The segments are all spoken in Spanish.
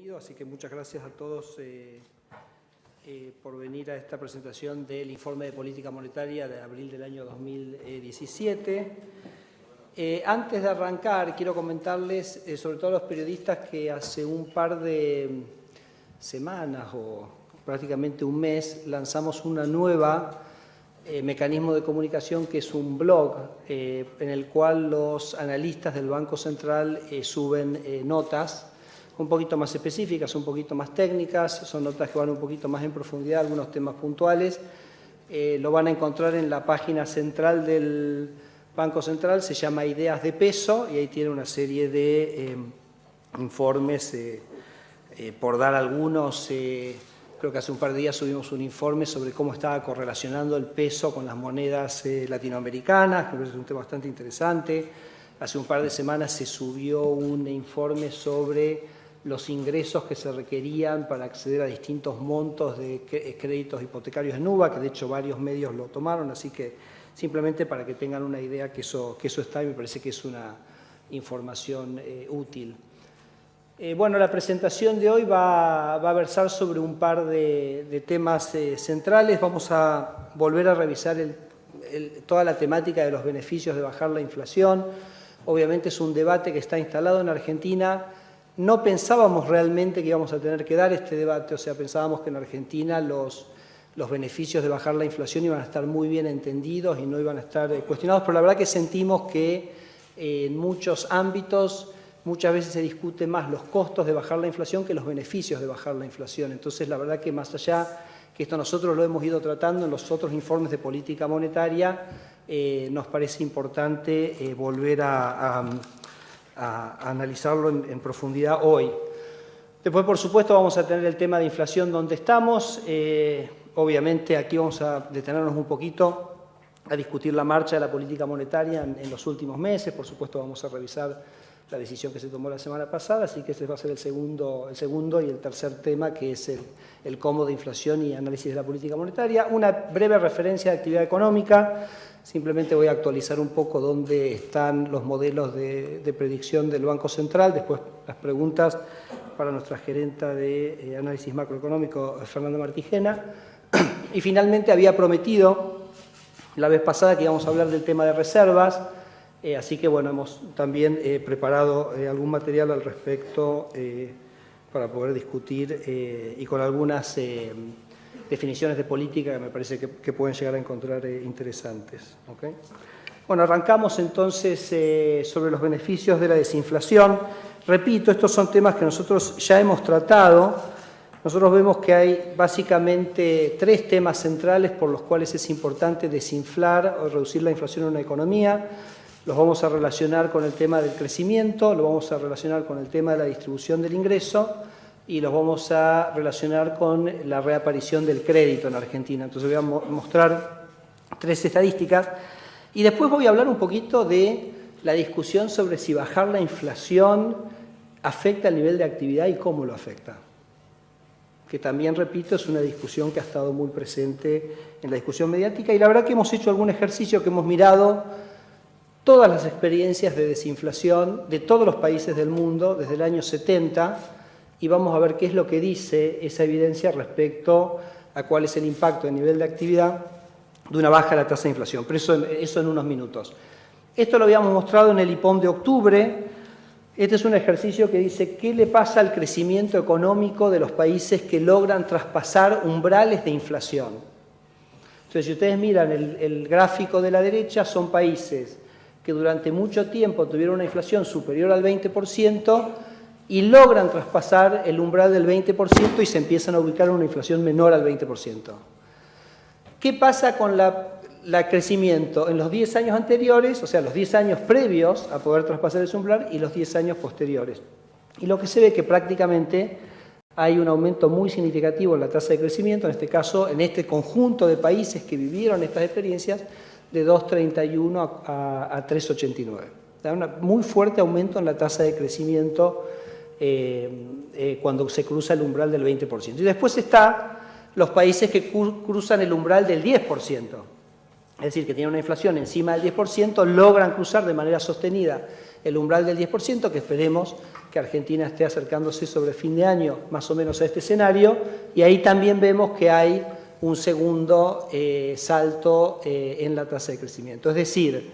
Bienvenido, así que muchas gracias a todos por venir a esta presentación del informe de política monetaria de abril del año 2017. Antes de arrancar, quiero comentarles, sobre todo a los periodistas, que hace un par de semanas o prácticamente un mes lanzamos una nueva mecanismo de comunicación que es un blog en el cual los analistas del Banco Central suben notas un poquito más específicas, un poquito más técnicas, son notas que van un poquito más en profundidad, algunos temas puntuales. Lo van a encontrar en la página central del Banco Central, se llama Ideas de Peso, y ahí tiene una serie de informes, por dar algunos. Creo que hace un par de días subimos un informe sobre cómo estaba correlacionando el peso con las monedas latinoamericanas, creo que es un tema bastante interesante. Hace un par de semanas se subió un informe sobre los ingresos que se requerían para acceder a distintos montos de créditos hipotecarios en UVA, que de hecho varios medios lo tomaron, así que simplemente para que tengan una idea que eso está, y me parece que es una información útil. Bueno, la presentación de hoy va a versar sobre un par de temas centrales. Vamos a volver a revisar toda la temática de los beneficios de bajar la inflación. Obviamente es un debate que está instalado en Argentina. No pensábamos realmente que íbamos a tener que dar este debate, o sea, pensábamos que en Argentina los beneficios de bajar la inflación iban a estar muy bien entendidos y no iban a estar cuestionados, pero la verdad que sentimos que en muchos ámbitos muchas veces se discute más los costos de bajar la inflación que los beneficios de bajar la inflación. Entonces, la verdad que más allá que esto nosotros lo hemos ido tratando en los otros informes de política monetaria, nos parece importante volver a analizarlo en profundidad hoy. Después, por supuesto, vamos a tener el tema de inflación donde estamos. Obviamente, aquí vamos a detenernos un poquito a discutir la marcha de la política monetaria en los últimos meses. Por supuesto, vamos a revisar la decisión que se tomó la semana pasada, así que ese va a ser el segundo y el tercer tema, que es el cómo de inflación y análisis de la política monetaria. Una breve referencia de actividad económica. Simplemente voy a actualizar un poco dónde están los modelos de predicción del Banco Central, después las preguntas para nuestra gerenta de análisis macroeconómico, Fernanda Martigena. Y finalmente había prometido la vez pasada que íbamos a hablar del tema de reservas, así que bueno, hemos también preparado algún material al respecto para poder discutir y con algunas definiciones de política que me parece que pueden llegar a encontrar interesantes. ¿Okay? Bueno, arrancamos entonces sobre los beneficios de la desinflación. Repito, estos son temas que nosotros ya hemos tratado. Nosotros vemos que hay básicamente tres temas centrales por los cuales es importante desinflar o reducir la inflación en una economía. Los vamos a relacionar con el tema del crecimiento, lo vamos a relacionar con el tema de la distribución del ingreso y los vamos a relacionar con la reaparición del crédito en Argentina. Entonces voy a mostrar tres estadísticas y después voy a hablar un poquito de la discusión sobre si bajar la inflación afecta el nivel de actividad y cómo lo afecta. Que también, repito, es una discusión que ha estado muy presente en la discusión mediática, y la verdad que hemos hecho algún ejercicio que hemos mirado todas las experiencias de desinflación de todos los países del mundo desde el año 70, y vamos a ver qué es lo que dice esa evidencia respecto a cuál es el impacto a nivel de actividad de una baja de la tasa de inflación. Pero eso en unos minutos. Esto lo habíamos mostrado en el IPOM de octubre. Este es un ejercicio que dice qué le pasa al crecimiento económico de los países que logran traspasar umbrales de inflación. Entonces, si ustedes miran el gráfico de la derecha, son países que durante mucho tiempo tuvieron una inflación superior al 20% y logran traspasar el umbral del 20% y se empiezan a ubicar en una inflación menor al 20%. ¿Qué pasa con la crecimiento en los 10 años anteriores, o sea, los 10 años previos a poder traspasar ese umbral y los 10 años posteriores? Y lo que se ve es que prácticamente hay un aumento muy significativo en la tasa de crecimiento, en este caso, en este conjunto de países que vivieron estas experiencias, de 2,31 a 3,89. Un muy fuerte aumento en la tasa de crecimiento cuando se cruza el umbral del 20%. Y después están los países que cruzan el umbral del 10%. es decir, que tienen una inflación encima del 10%, logran cruzar de manera sostenida el umbral del 10%, que esperemos que Argentina esté acercándose sobre fin de año más o menos a este escenario, y ahí también vemos que hay un segundo salto en la tasa de crecimiento. Es decir,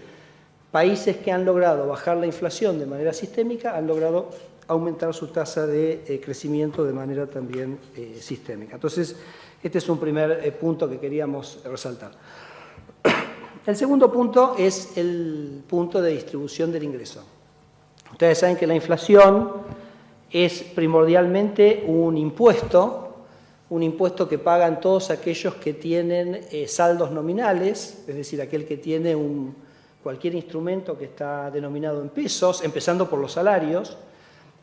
países que han logrado bajar la inflación de manera sistémica han logrado aumentar su tasa de crecimiento de manera también sistémica. Entonces, este es un primer punto que queríamos resaltar. El segundo punto es el punto de distribución del ingreso. Ustedes saben que la inflación es primordialmente un impuesto que pagan todos aquellos que tienen saldos nominales, es decir, aquel que tiene cualquier instrumento que está denominado en pesos, empezando por los salarios,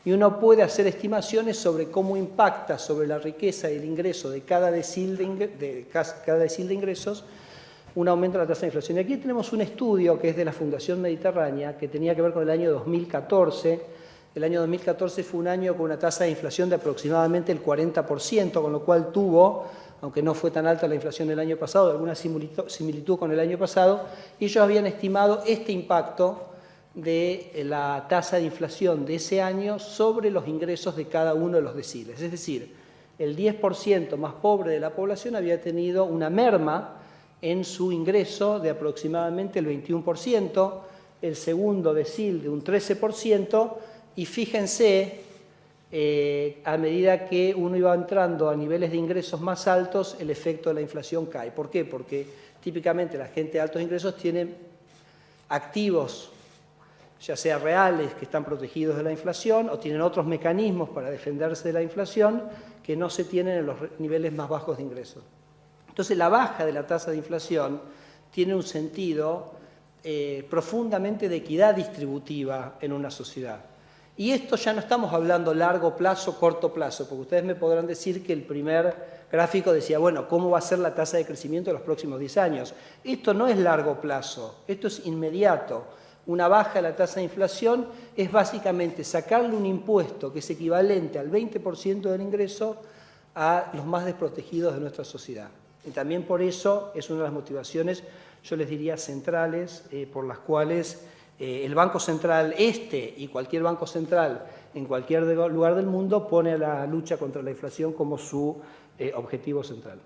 y uno puede hacer estimaciones sobre cómo impacta sobre la riqueza y el ingreso de cada decil de ingresos un aumento de la tasa de inflación. Y aquí tenemos un estudio que es de la Fundación Mediterránea, que tenía que ver con el año 2014. El año 2014 fue un año con una tasa de inflación de aproximadamente el 40%, con lo cual tuvo, aunque no fue tan alta la inflación del año pasado, alguna similitud con el año pasado, y ellos habían estimado este impacto de la tasa de inflación de ese año sobre los ingresos de cada uno de los deciles. Es decir, el 10% más pobre de la población había tenido una merma en su ingreso de aproximadamente el 21%, el segundo decil de un 13%, y fíjense, a medida que uno iba entrando a niveles de ingresos más altos, el efecto de la inflación cae. ¿Por qué? Porque típicamente la gente de altos ingresos tiene activos, ya sea reales, que están protegidos de la inflación, o tienen otros mecanismos para defenderse de la inflación que no se tienen en los niveles más bajos de ingresos. Entonces, la baja de la tasa de inflación tiene un sentido profundamente de equidad distributiva en una sociedad. Y esto ya no estamos hablando largo plazo, corto plazo, porque ustedes me podrán decir que el primer gráfico decía, bueno, ¿cómo va a ser la tasa de crecimiento en los próximos 10 años? Esto no es largo plazo, esto es inmediato. Una baja de la tasa de inflación es básicamente sacarle un impuesto que es equivalente al 20% del ingreso a los más desprotegidos de nuestra sociedad. Y también por eso es una de las motivaciones, yo les diría, centrales, por las cuales el Banco Central y cualquier banco central en cualquier lugar del mundo pone a la lucha contra la inflación como su objetivo central.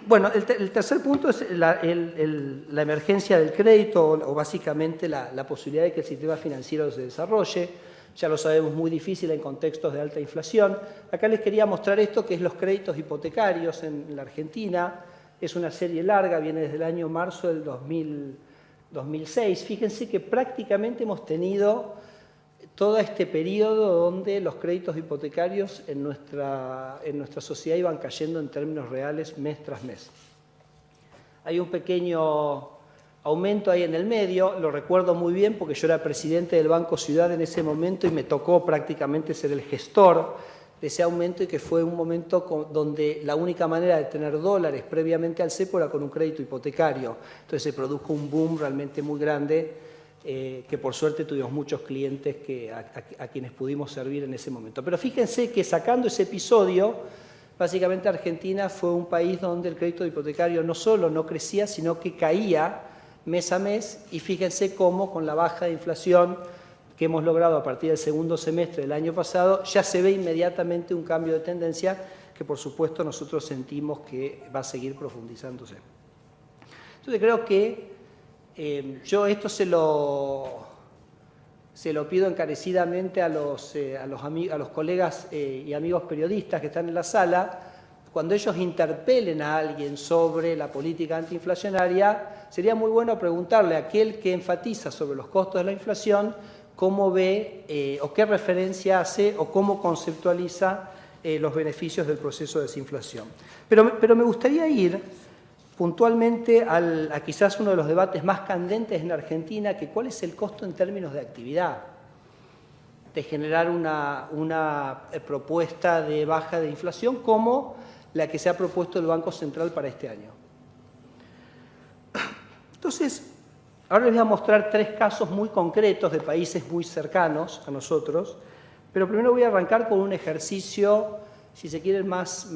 Bueno, el tercer punto es la emergencia del crédito, o básicamente la posibilidad de que el sistema financiero se desarrolle. Ya lo sabemos, muy difícil en contextos de alta inflación. Acá les quería mostrar esto, que es los créditos hipotecarios en la Argentina. Es una serie larga, viene desde el año marzo del 2006. Fíjense que prácticamente hemos tenido todo este periodo donde los créditos hipotecarios en nuestra sociedad iban cayendo en términos reales mes tras mes. Hay un pequeño aumento ahí en el medio, lo recuerdo muy bien porque yo era presidente del Banco Ciudad en ese momento y me tocó prácticamente ser el gestor de ese aumento, y que fue un momento donde la única manera de tener dólares previamente al cepo era con un crédito hipotecario. Entonces se produjo un boom realmente muy grande, que por suerte tuvimos muchos clientes a quienes pudimos servir en ese momento. Pero fíjense que sacando ese episodio, básicamente Argentina fue un país donde el crédito hipotecario no solo no crecía, sino que caía mes a mes, y fíjense cómo con la baja de inflación que hemos logrado a partir del segundo semestre del año pasado, ya se ve inmediatamente un cambio de tendencia que por supuesto nosotros sentimos que va a seguir profundizándose. Entonces creo que yo esto se lo pido encarecidamente a los colegas y amigos periodistas que están en la sala. Cuando ellos interpelen a alguien sobre la política antiinflacionaria, sería muy bueno preguntarle a aquel que enfatiza sobre los costos de la inflación cómo ve o qué referencia hace o cómo conceptualiza los beneficios del proceso de desinflación. Pero me gustaría ir puntualmente a quizás uno de los debates más candentes en Argentina, que cuál es el costo en términos de actividad de generar una propuesta de baja de inflación como la que se ha propuesto el Banco Central para este año. Entonces, ahora les voy a mostrar 3 casos muy concretos de países muy cercanos a nosotros, pero primero voy a arrancar con un ejercicio, si se quiere, más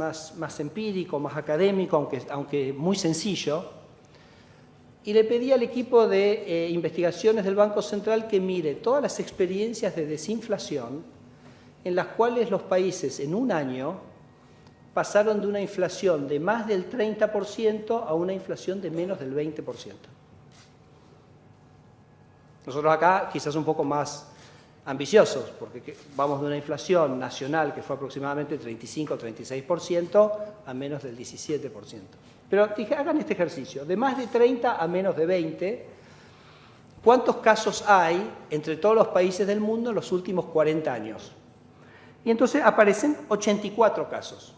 empírico, más académico, aunque muy sencillo. Y le pedí al equipo de investigaciones del Banco Central que mire todas las experiencias de desinflación en las cuales los países en un año pasaron de una inflación de más del 30% a una inflación de menos del 20%. Nosotros acá quizás un poco más ambiciosos, porque vamos de una inflación nacional que fue aproximadamente 35 o 36% a menos del 17%. Pero dije, hagan este ejercicio, de más de 30 a menos de 20, ¿cuántos casos hay entre todos los países del mundo en los últimos 40 años? Y entonces aparecen 84 casos.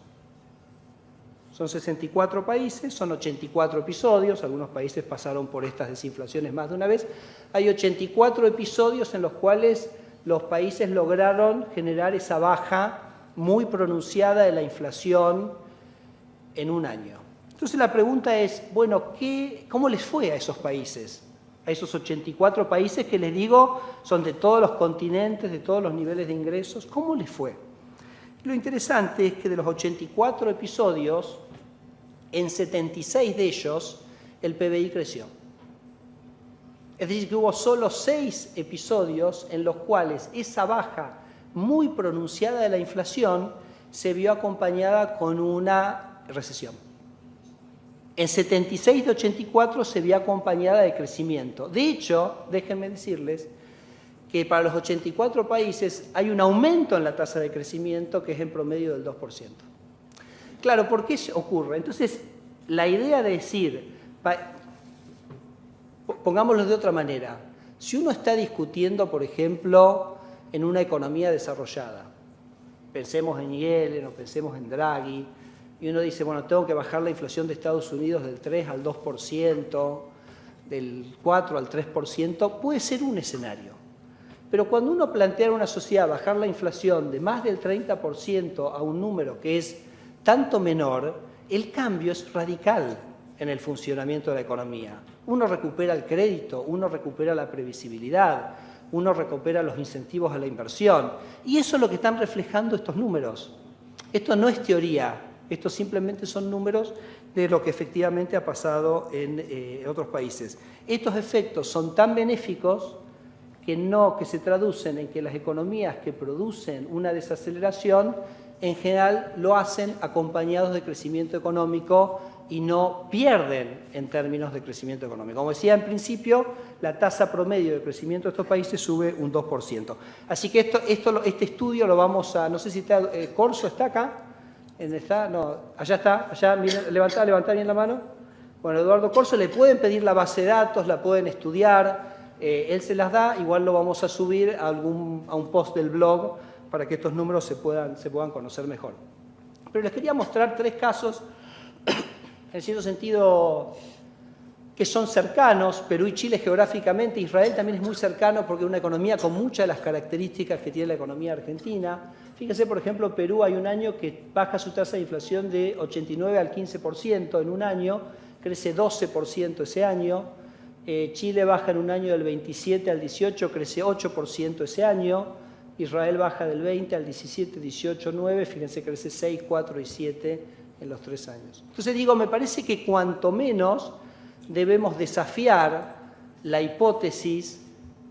Son 64 países, son 84 episodios, algunos países pasaron por estas desinflaciones más de una vez. Hay 84 episodios en los cuales los países lograron generar esa baja muy pronunciada de la inflación en un año. Entonces la pregunta es, bueno, ¿cómo les fue a esos países? A esos 84 países que les digo son de todos los continentes, de todos los niveles de ingresos, ¿cómo les fue? Lo interesante es que de los 84 episodios, en 76 de ellos el PBI creció. Es decir, que hubo solo 6 episodios en los cuales esa baja muy pronunciada de la inflación se vio acompañada con una recesión. En 76 de 84 se vio acompañada de crecimiento. De hecho, déjenme decirles que para los 84 países hay un aumento en la tasa de crecimiento que es en promedio del 2%. Claro, ¿por qué ocurre? Entonces, la idea de decir, pongámoslo de otra manera, si uno está discutiendo, por ejemplo, en una economía desarrollada, pensemos en Yellen o pensemos en Draghi, y uno dice, bueno, tengo que bajar la inflación de Estados Unidos del 3 al 2%, del 4 al 3%, puede ser un escenario. Pero cuando uno plantea en una sociedad bajar la inflación de más del 30% a un número que es tanto menor, el cambio es radical en el funcionamiento de la economía. Uno recupera el crédito, uno recupera la previsibilidad, uno recupera los incentivos a la inversión. Y eso es lo que están reflejando estos números. Esto no es teoría, estos simplemente son números de lo que efectivamente ha pasado en otros países. Estos efectos son tan benéficos que se traducen en que las economías que producen una desaceleración en general lo hacen acompañados de crecimiento económico y no pierden en términos de crecimiento económico. Como decía en principio, la tasa promedio de crecimiento de estos países sube un 2%. Así que este estudio lo vamos a, no sé si está, Corso está acá, ¿está? No, allá está, allá, levantá bien la mano. Bueno, Eduardo Corso, le pueden pedir la base de datos, la pueden estudiar, él se las da, igual lo vamos a subir a un post del blog para que estos números se puedan conocer mejor. Pero les quería mostrar 3 casos, en cierto sentido, que son cercanos. Perú y Chile geográficamente, Israel también es muy cercano porque es una economía con muchas de las características que tiene la economía argentina. Fíjense, por ejemplo, Perú hay un año que baja su tasa de inflación de 89 al 15% en un año, crece 12% ese año. Chile baja en un año del 27 al 18, crece 8% ese año. Israel baja del 20 al 17, 18, 9, fíjense, crece 6, 4 y 7 en los 3 años. Entonces digo, me parece que cuanto menos debemos desafiar la hipótesis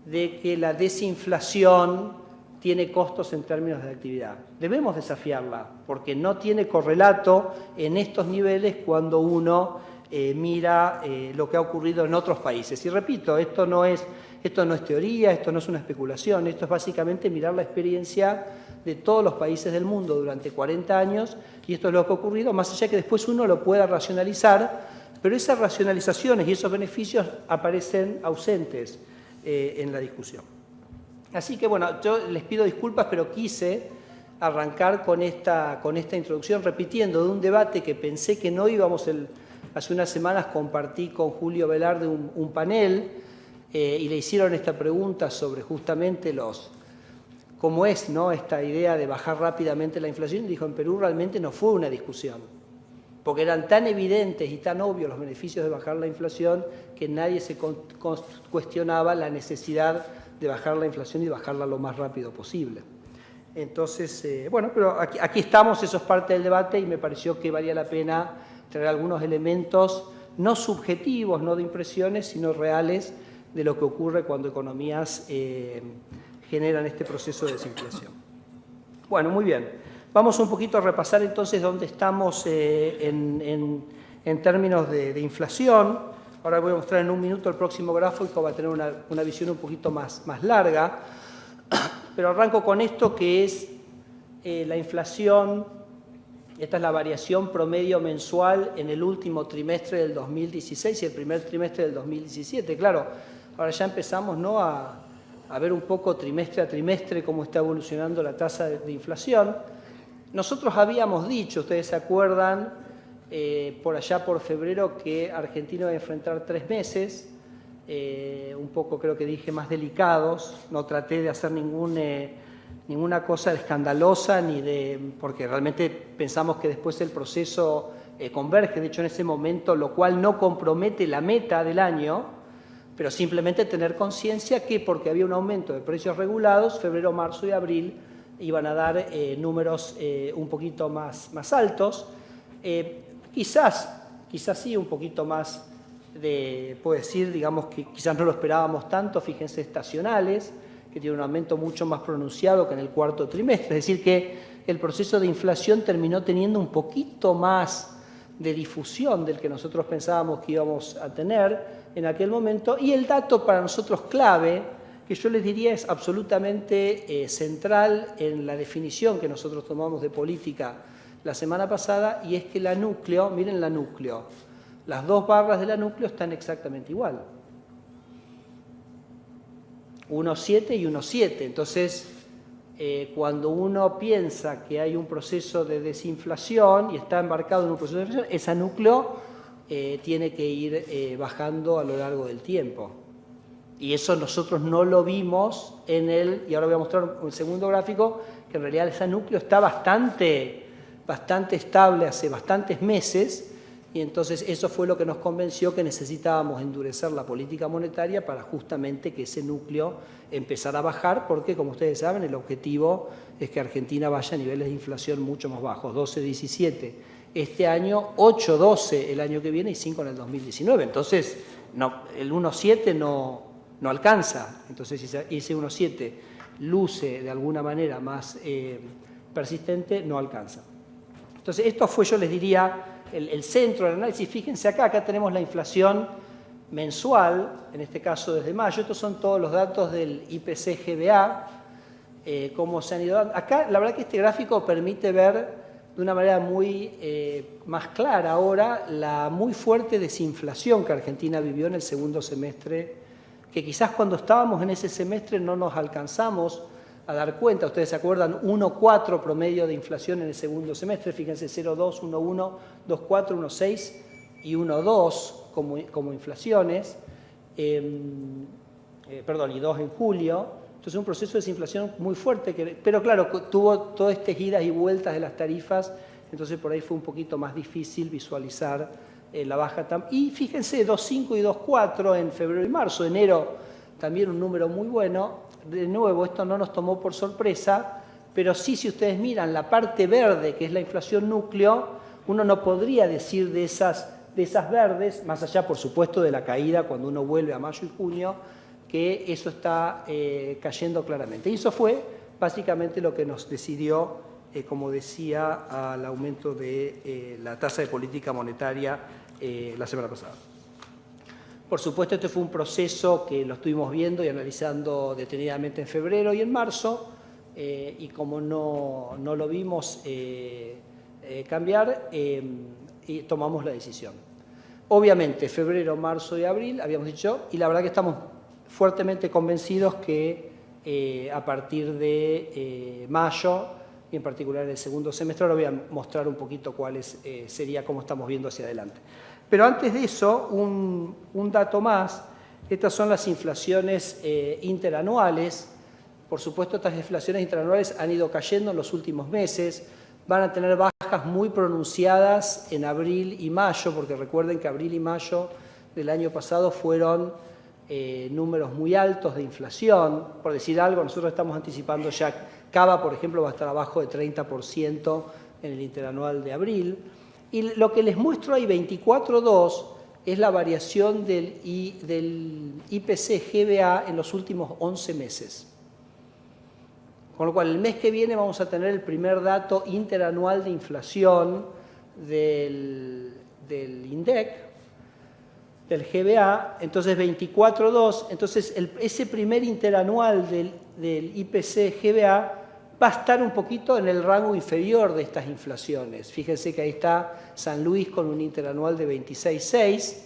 de que la desinflación tiene costos en términos de actividad. Debemos desafiarla, porque no tiene correlato en estos niveles cuando uno mira lo que ha ocurrido en otros países. Y repito, esto no es teoría, esto no es una especulación, esto es básicamente mirar la experiencia de todos los países del mundo durante 40 años, y esto es lo que ha ocurrido, más allá que después uno lo pueda racionalizar, pero esas racionalizaciones y esos beneficios aparecen ausentes en la discusión. Así que bueno, yo les pido disculpas, pero quise arrancar con esta introducción repitiendo de un debate que pensé que no íbamos. Hace unas semanas compartí con Julio Velarde un panel y le hicieron esta pregunta sobre justamente cómo es, ¿no?, esta idea de bajar rápidamente la inflación. Y dijo, en Perú realmente no fue una discusión, porque eran tan evidentes y tan obvios los beneficios de bajar la inflación que nadie se cuestionaba la necesidad de bajar la inflación y bajarla lo más rápido posible. Entonces, bueno, pero aquí estamos, eso es parte del debate y me pareció que valía la pena traer algunos elementos no subjetivos, no de impresiones, sino reales de lo que ocurre cuando economías generan este proceso de desinflación. Bueno, muy bien. Vamos un poquito a repasar entonces dónde estamos en términos de inflación. Ahora voy a mostrar en un minuto el próximo gráfico, va a tener una visión un poquito más larga. Pero arranco con esto que es la inflación. Esta es la variación promedio mensual en el último trimestre del 2016 y el primer trimestre del 2017. Claro, ahora ya empezamos, ¿no?, a ver un poco trimestre a trimestre cómo está evolucionando la tasa de inflación. Nosotros habíamos dicho, ustedes se acuerdan, por allá por febrero, que Argentina iba a enfrentar 3 meses, un poco creo que dije más delicados. No traté de hacer ninguna cosa escandalosa, porque realmente pensamos que después el proceso converge, de hecho en ese momento, lo cual no compromete la meta del año, pero simplemente tener conciencia que porque había un aumento de precios regulados, febrero, marzo y abril iban a dar números un poquito más altos, quizás sí un poquito más puedo decir, digamos que quizás no lo esperábamos tanto, fíjense, estacionales, que tiene un aumento mucho más pronunciado que en el cuarto trimestre. Es decir, que el proceso de inflación terminó teniendo un poquito más de difusión del que nosotros pensábamos que íbamos a tener en aquel momento. Y el dato para nosotros clave, que yo les diría es absolutamente central en la definición que nosotros tomamos de política la semana pasada, y es que la núcleo, miren la núcleo, las dos barras de la núcleo están exactamente igual. 1,7 y 1,7. Entonces, cuando uno piensa que hay un proceso de desinflación y está embarcado en un proceso de inflación, ese núcleo tiene que ir bajando a lo largo del tiempo. Y eso nosotros no lo vimos y ahora voy a mostrar un segundo gráfico, que en realidad ese núcleo está bastante estable hace bastantes meses. Y entonces eso fue lo que nos convenció que necesitábamos endurecer la política monetaria para justamente que ese núcleo empezara a bajar, porque, como ustedes saben, el objetivo es que Argentina vaya a niveles de inflación mucho más bajos, 12,17 este año, 8,12 el año que viene y 5 en el 2019. Entonces, el 1,7 no alcanza. Entonces, si ese 1,7 luce de alguna manera más persistente, no alcanza. Entonces, esto fue, yo les diría, el centro del análisis. Fíjense acá tenemos la inflación mensual, en este caso desde mayo. Estos son todos los datos del IPC-GBA, cómo se han ido dando. Acá la verdad que este gráfico permite ver de una manera muy más clara ahora la muy fuerte desinflación que Argentina vivió en el segundo semestre, que quizás cuando estábamos en ese semestre no nos alcanzamos a dar cuenta. Ustedes se acuerdan, 1,4 promedio de inflación en el segundo semestre, fíjense, 0,2, 1,1, 2,4, 1,6 y 1,2 como inflaciones, perdón, y 2 en julio. Entonces un proceso de desinflación muy fuerte, pero claro, tuvo todas estas idas y vueltas de las tarifas, entonces por ahí fue un poquito más difícil visualizar la baja. Y fíjense, 2,5 y 2,4 en febrero y marzo. Enero también un número muy bueno. De nuevo, esto no nos tomó por sorpresa, pero sí, si ustedes miran la parte verde, que es la inflación núcleo, uno no podría decir de esas verdes, más allá, por supuesto, de la caída cuando uno vuelve a mayo y junio, que eso está cayendo claramente. Y eso fue básicamente lo que nos decidió, como decía, al aumento de la tasa de política monetaria la semana pasada. Por supuesto, este fue un proceso que lo estuvimos viendo y analizando detenidamente en febrero y en marzo, y como no lo vimos cambiar, y tomamos la decisión. Obviamente, febrero, marzo y abril, habíamos dicho, y la verdad que estamos fuertemente convencidos que a partir de mayo, y en particular en el segundo semestre, ahora voy a mostrar un poquito sería cómo estamos viendo hacia adelante. Pero antes de eso, un dato más. Estas son las inflaciones interanuales. Por supuesto, estas inflaciones interanuales han ido cayendo en los últimos meses. Van a tener bajas muy pronunciadas en abril y mayo, porque recuerden que abril y mayo del año pasado fueron números muy altos de inflación. Por decir algo, nosotros estamos anticipando ya Cava, por ejemplo, va a estar abajo de 30% en el interanual de abril. Y lo que les muestro ahí, 24.2, es la variación del IPC-GBA en los últimos 11 meses. Con lo cual, el mes que viene vamos a tener el primer dato interanual de inflación del INDEC, del GBA, entonces 24.2, entonces ese primer interanual del IPC-GBA va a estar un poquito en el rango inferior de estas inflaciones. Fíjense que ahí está San Luis con un interanual de 26.6,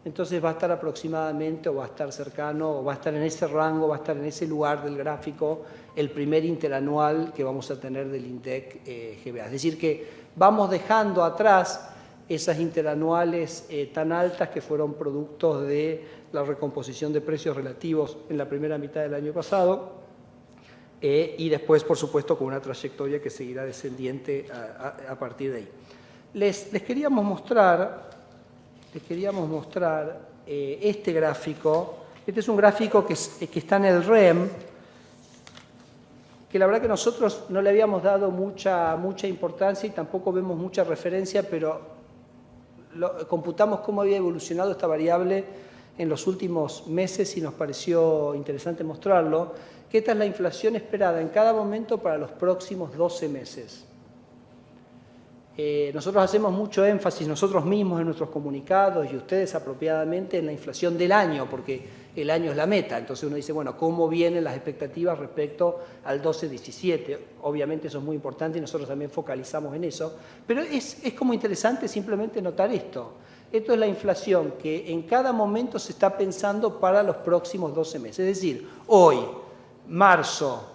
entonces va a estar aproximadamente, o va a estar cercano, o va a estar en ese rango, va a estar en ese lugar del gráfico, el primer interanual que vamos a tener del INDEC GBA. Es decir, que vamos dejando atrás esas interanuales tan altas que fueron productos de la recomposición de precios relativos en la primera mitad del año pasado y después, por supuesto, con una trayectoria que seguirá descendiente a partir de ahí. Les queríamos mostrar este gráfico. Este es un gráfico que está en el REM, que la verdad que nosotros no le habíamos dado mucha importancia y tampoco vemos mucha referencia, pero computamos cómo había evolucionado esta variable en los últimos meses y nos pareció interesante mostrarlo, que esta es la inflación esperada en cada momento para los próximos 12 meses. Nosotros hacemos mucho énfasis nosotros mismos en nuestros comunicados y ustedes apropiadamente en la inflación del año, porque el año es la meta. Entonces uno dice, bueno, ¿cómo vienen las expectativas respecto al 12-17? Obviamente eso es muy importante y nosotros también focalizamos en eso, pero es como interesante simplemente notar esto. Esto es la inflación que en cada momento se está pensando para los próximos 12 meses. Es decir, hoy, marzo,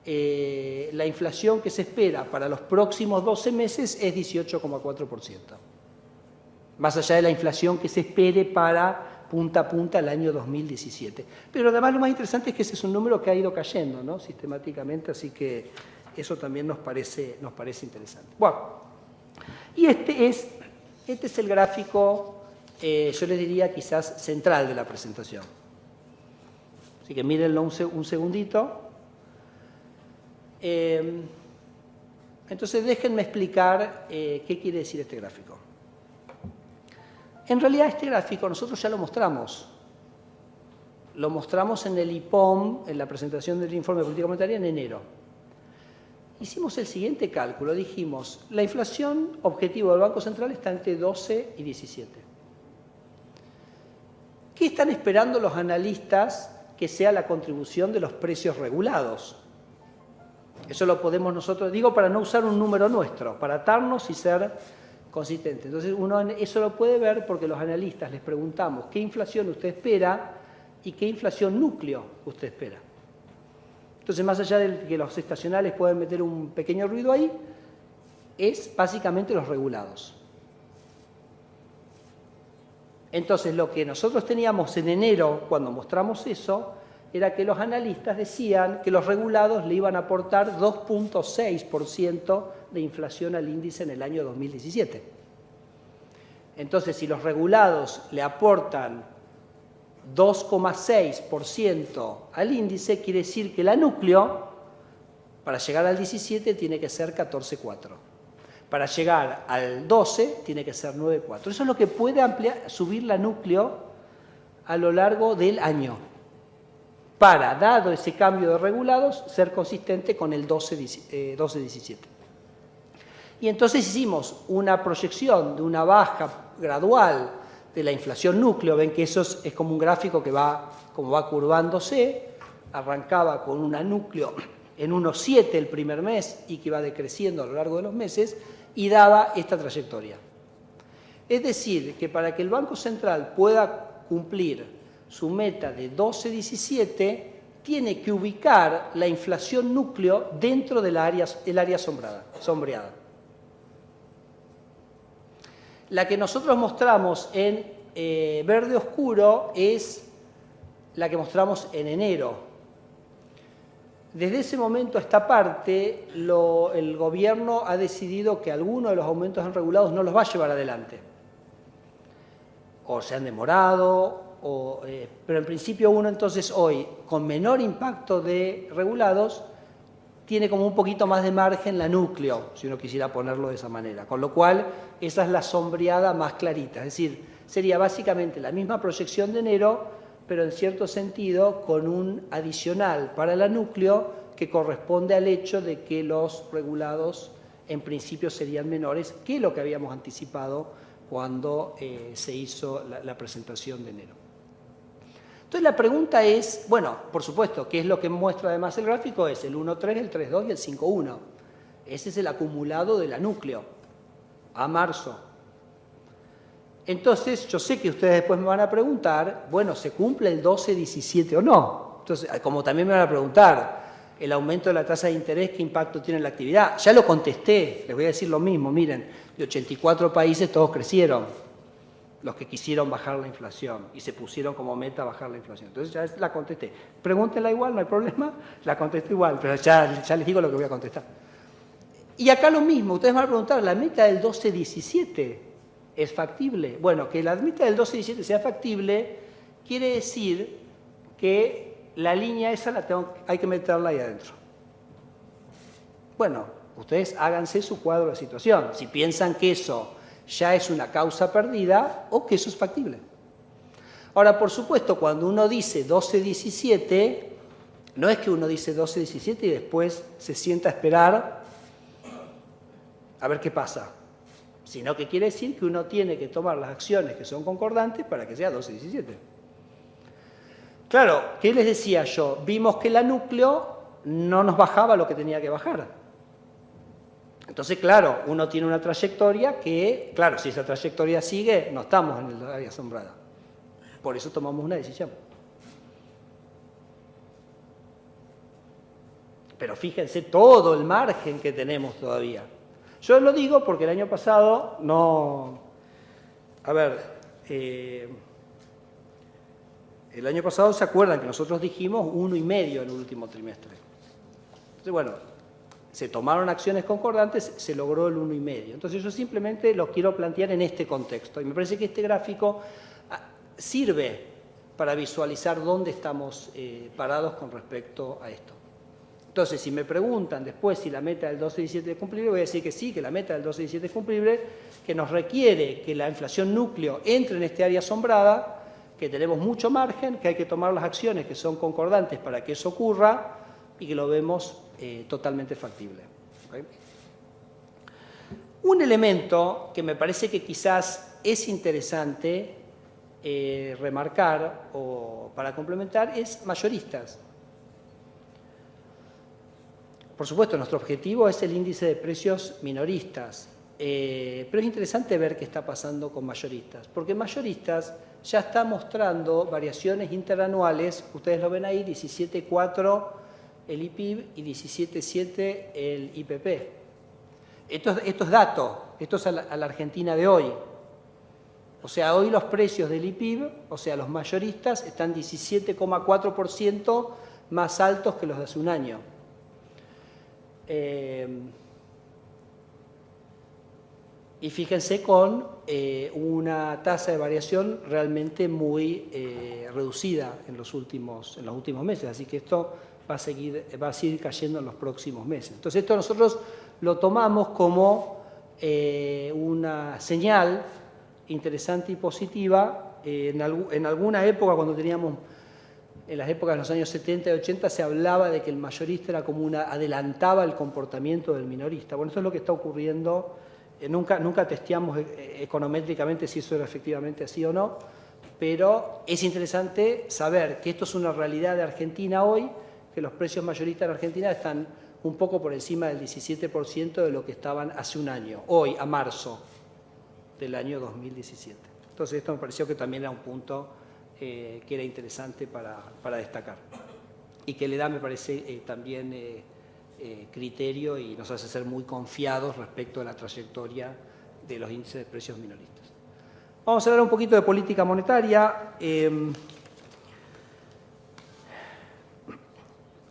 la inflación que se espera para los próximos 12 meses es 18,4%. Más allá de la inflación que se espere para punta a punta el año 2017. Pero además lo más interesante es que ese es un número que ha ido cayendo, ¿no?, sistemáticamente, así que eso también nos parece interesante. Bueno, y este es el gráfico, yo les diría quizás central de la presentación. Así que mírenlo un segundito. Entonces déjenme explicar qué quiere decir este gráfico. En realidad este gráfico nosotros ya lo mostramos. Lo mostramos en el IPOM, en la presentación del informe de política monetaria en enero. Hicimos el siguiente cálculo, dijimos, la inflación objetivo del Banco Central está entre 12 y 17. ¿Qué están esperando los analistas que sea la contribución de los precios regulados? Eso lo podemos nosotros, digo para no usar un número nuestro, para atarnos y ser consistentes. Entonces uno eso lo puede ver porque los analistas les preguntamos qué inflación usted espera y qué inflación núcleo usted espera. Entonces, más allá de que los estacionales pueden meter un pequeño ruido ahí, es básicamente los regulados. Entonces, lo que nosotros teníamos en enero, cuando mostramos eso, era que los analistas decían que los regulados le iban a aportar 2,6% de inflación al índice en el año 2017. Entonces, si los regulados le aportan 2,6% al índice, quiere decir que la núcleo, para llegar al 17, tiene que ser 14,4%. Para llegar al 12, tiene que ser 9,4%. Eso es lo que puede subir la núcleo a lo largo del año, para, dado ese cambio de regulados, ser consistente con el 12-17. Y entonces hicimos una proyección de una baja gradual de la inflación núcleo. Ven que eso es como un gráfico que va curvándose. Arrancaba con una núcleo en 1,7 el primer mes y que va decreciendo a lo largo de los meses y daba esta trayectoria. Es decir, que para que el Banco Central pueda cumplir su meta de 12-17, tiene que ubicar la inflación núcleo dentro del área sombreada. La que nosotros mostramos en verde oscuro es la que mostramos en enero. Desde ese momento a esta parte, el gobierno ha decidido que algunos de los aumentos en regulados no los va a llevar adelante. O se han demorado, pero en principio uno entonces hoy, con menor impacto de regulados, tiene como un poquito más de margen la núcleo, si uno quisiera ponerlo de esa manera. Con lo cual, esa es la sombreada más clarita. Es decir, sería básicamente la misma proyección de enero, pero en cierto sentido con un adicional para la núcleo que corresponde al hecho de que los regulados en principio serían menores que lo que habíamos anticipado cuando se hizo la presentación de enero. Entonces la pregunta es, bueno, por supuesto, ¿qué es lo que muestra además el gráfico? Es el 1,3, el 3,2 y el 5,1. Ese es el acumulado de la núcleo a marzo. Entonces, yo sé que ustedes después me van a preguntar, bueno, ¿se cumple el 12-17 o no? Entonces, como también me van a preguntar, el aumento de la tasa de interés, ¿qué impacto tiene en la actividad? Ya lo contesté, les voy a decir lo mismo, miren, de 84 países todos crecieron, los que quisieron bajar la inflación y se pusieron como meta bajar la inflación. Entonces ya la contesté. Pregúntenla igual, no hay problema, la contesto igual, pero ya les digo lo que voy a contestar. Y acá lo mismo, ustedes me van a preguntar, ¿la meta del 12-17 es factible? Bueno, que la meta del 12-17 sea factible quiere decir que la línea esa hay que meterla ahí adentro. Bueno, ustedes háganse su cuadro de situación. Si piensan que eso ya es una causa perdida o que eso es factible. Ahora, por supuesto, cuando uno dice 12-17, no es que uno dice 12-17 y después se sienta a esperar a ver qué pasa, sino que quiere decir que uno tiene que tomar las acciones que son concordantes para que sea 12-17. Claro, ¿qué les decía yo? Vimos que la núcleo no nos bajaba lo que tenía que bajar. Entonces, claro, uno tiene una trayectoria que, claro, si esa trayectoria sigue, no estamos en el área asombrada. Por eso tomamos una decisión. Pero fíjense todo el margen que tenemos todavía. Yo lo digo porque el año pasado no... A ver, el año pasado se acuerdan que nosotros dijimos 1,5 en el último trimestre. Entonces, bueno, se tomaron acciones concordantes, se logró el 1,5. Entonces yo simplemente lo quiero plantear en este contexto. Y me parece que este gráfico sirve para visualizar dónde estamos parados con respecto a esto. Entonces, si me preguntan después si la meta del 12-17 es cumplible, voy a decir que sí, que la meta del 12-17 es cumplible, que nos requiere que la inflación núcleo entre en este área asombrada, que tenemos mucho margen, que hay que tomar las acciones que son concordantes para que eso ocurra y que lo vemos totalmente factible. ¿Okay? Un elemento que me parece que quizás es interesante remarcar o para complementar es mayoristas. Por supuesto, nuestro objetivo es el índice de precios minoristas, pero es interesante ver qué está pasando con mayoristas, porque mayoristas ya está mostrando variaciones interanuales, ustedes lo ven ahí, 17,4 el IPIB y 17,7 el IPP. Esto es dato, esto es a la Argentina de hoy. O sea, hoy los precios del IPIB, o sea, los mayoristas, están 17,4% más altos que los de hace un año. Y fíjense con una tasa de variación realmente muy reducida en los últimos meses, así que esto va a seguir cayendo en los próximos meses. Entonces esto nosotros lo tomamos como una señal interesante y positiva. En alguna época, cuando teníamos, en las épocas de los años 70 y 80, se hablaba de que el mayorista era como adelantaba el comportamiento del minorista. Bueno, eso es lo que está ocurriendo. Nunca testeamos econométricamente si eso era efectivamente así o no, pero es interesante saber que esto es una realidad de Argentina hoy, que los precios mayoristas en Argentina están un poco por encima del 17% de lo que estaban hace un año, hoy, a marzo del año 2017. Entonces esto me pareció que también era un punto que era interesante para destacar y que le da, me parece, también criterio y nos hace ser muy confiados respecto a la trayectoria de los índices de precios minoristas. Vamos a hablar un poquito de política monetaria.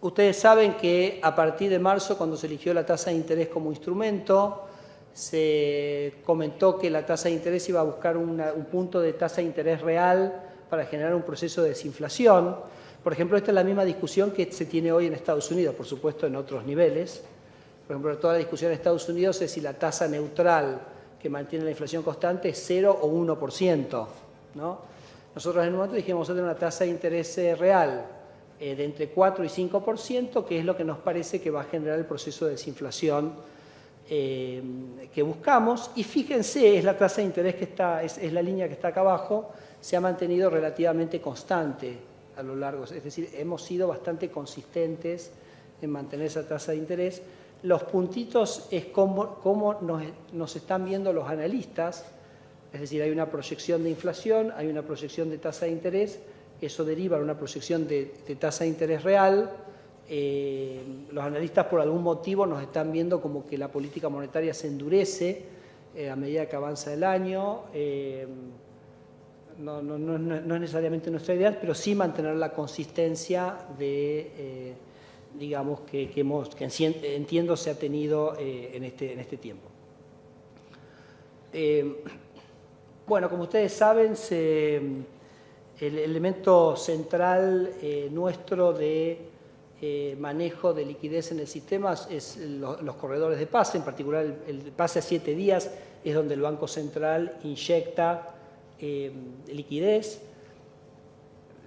Ustedes saben que a partir de marzo, cuando se eligió la tasa de interés como instrumento, se comentó que la tasa de interés iba a buscar un punto de tasa de interés real para generar un proceso de desinflación, Por ejemplo, esta es la misma discusión que se tiene hoy en Estados Unidos, por supuesto en otros niveles. Por ejemplo, toda la discusión en Estados Unidos es si la tasa neutral que mantiene la inflación constante es 0 o 1%, ¿no? Nosotros en un momento dijimos tener una tasa de interés real de entre 4 y 5%, que es lo que nos parece que va a generar el proceso de desinflación que buscamos. Y fíjense, es la tasa de interés que está, es la línea que está acá abajo, se ha mantenido relativamente constante a lo largo, es decir, hemos sido bastante consistentes en mantener esa tasa de interés. Los puntitos es cómo nos están viendo los analistas, es decir, hay una proyección de inflación, hay una proyección de tasa de interés, eso deriva en una proyección de tasa de interés real. Los analistas por algún motivo nos están viendo como que la política monetaria se endurece a medida que avanza el año. No es necesariamente nuestra idea, pero sí mantener la consistencia de, digamos, que entiendo se ha tenido en este tiempo. Bueno, como ustedes saben, el elemento central nuestro de manejo de liquidez en el sistema es los corredores de pase, en particular el pase a 7 días es donde el Banco Central inyecta liquidez.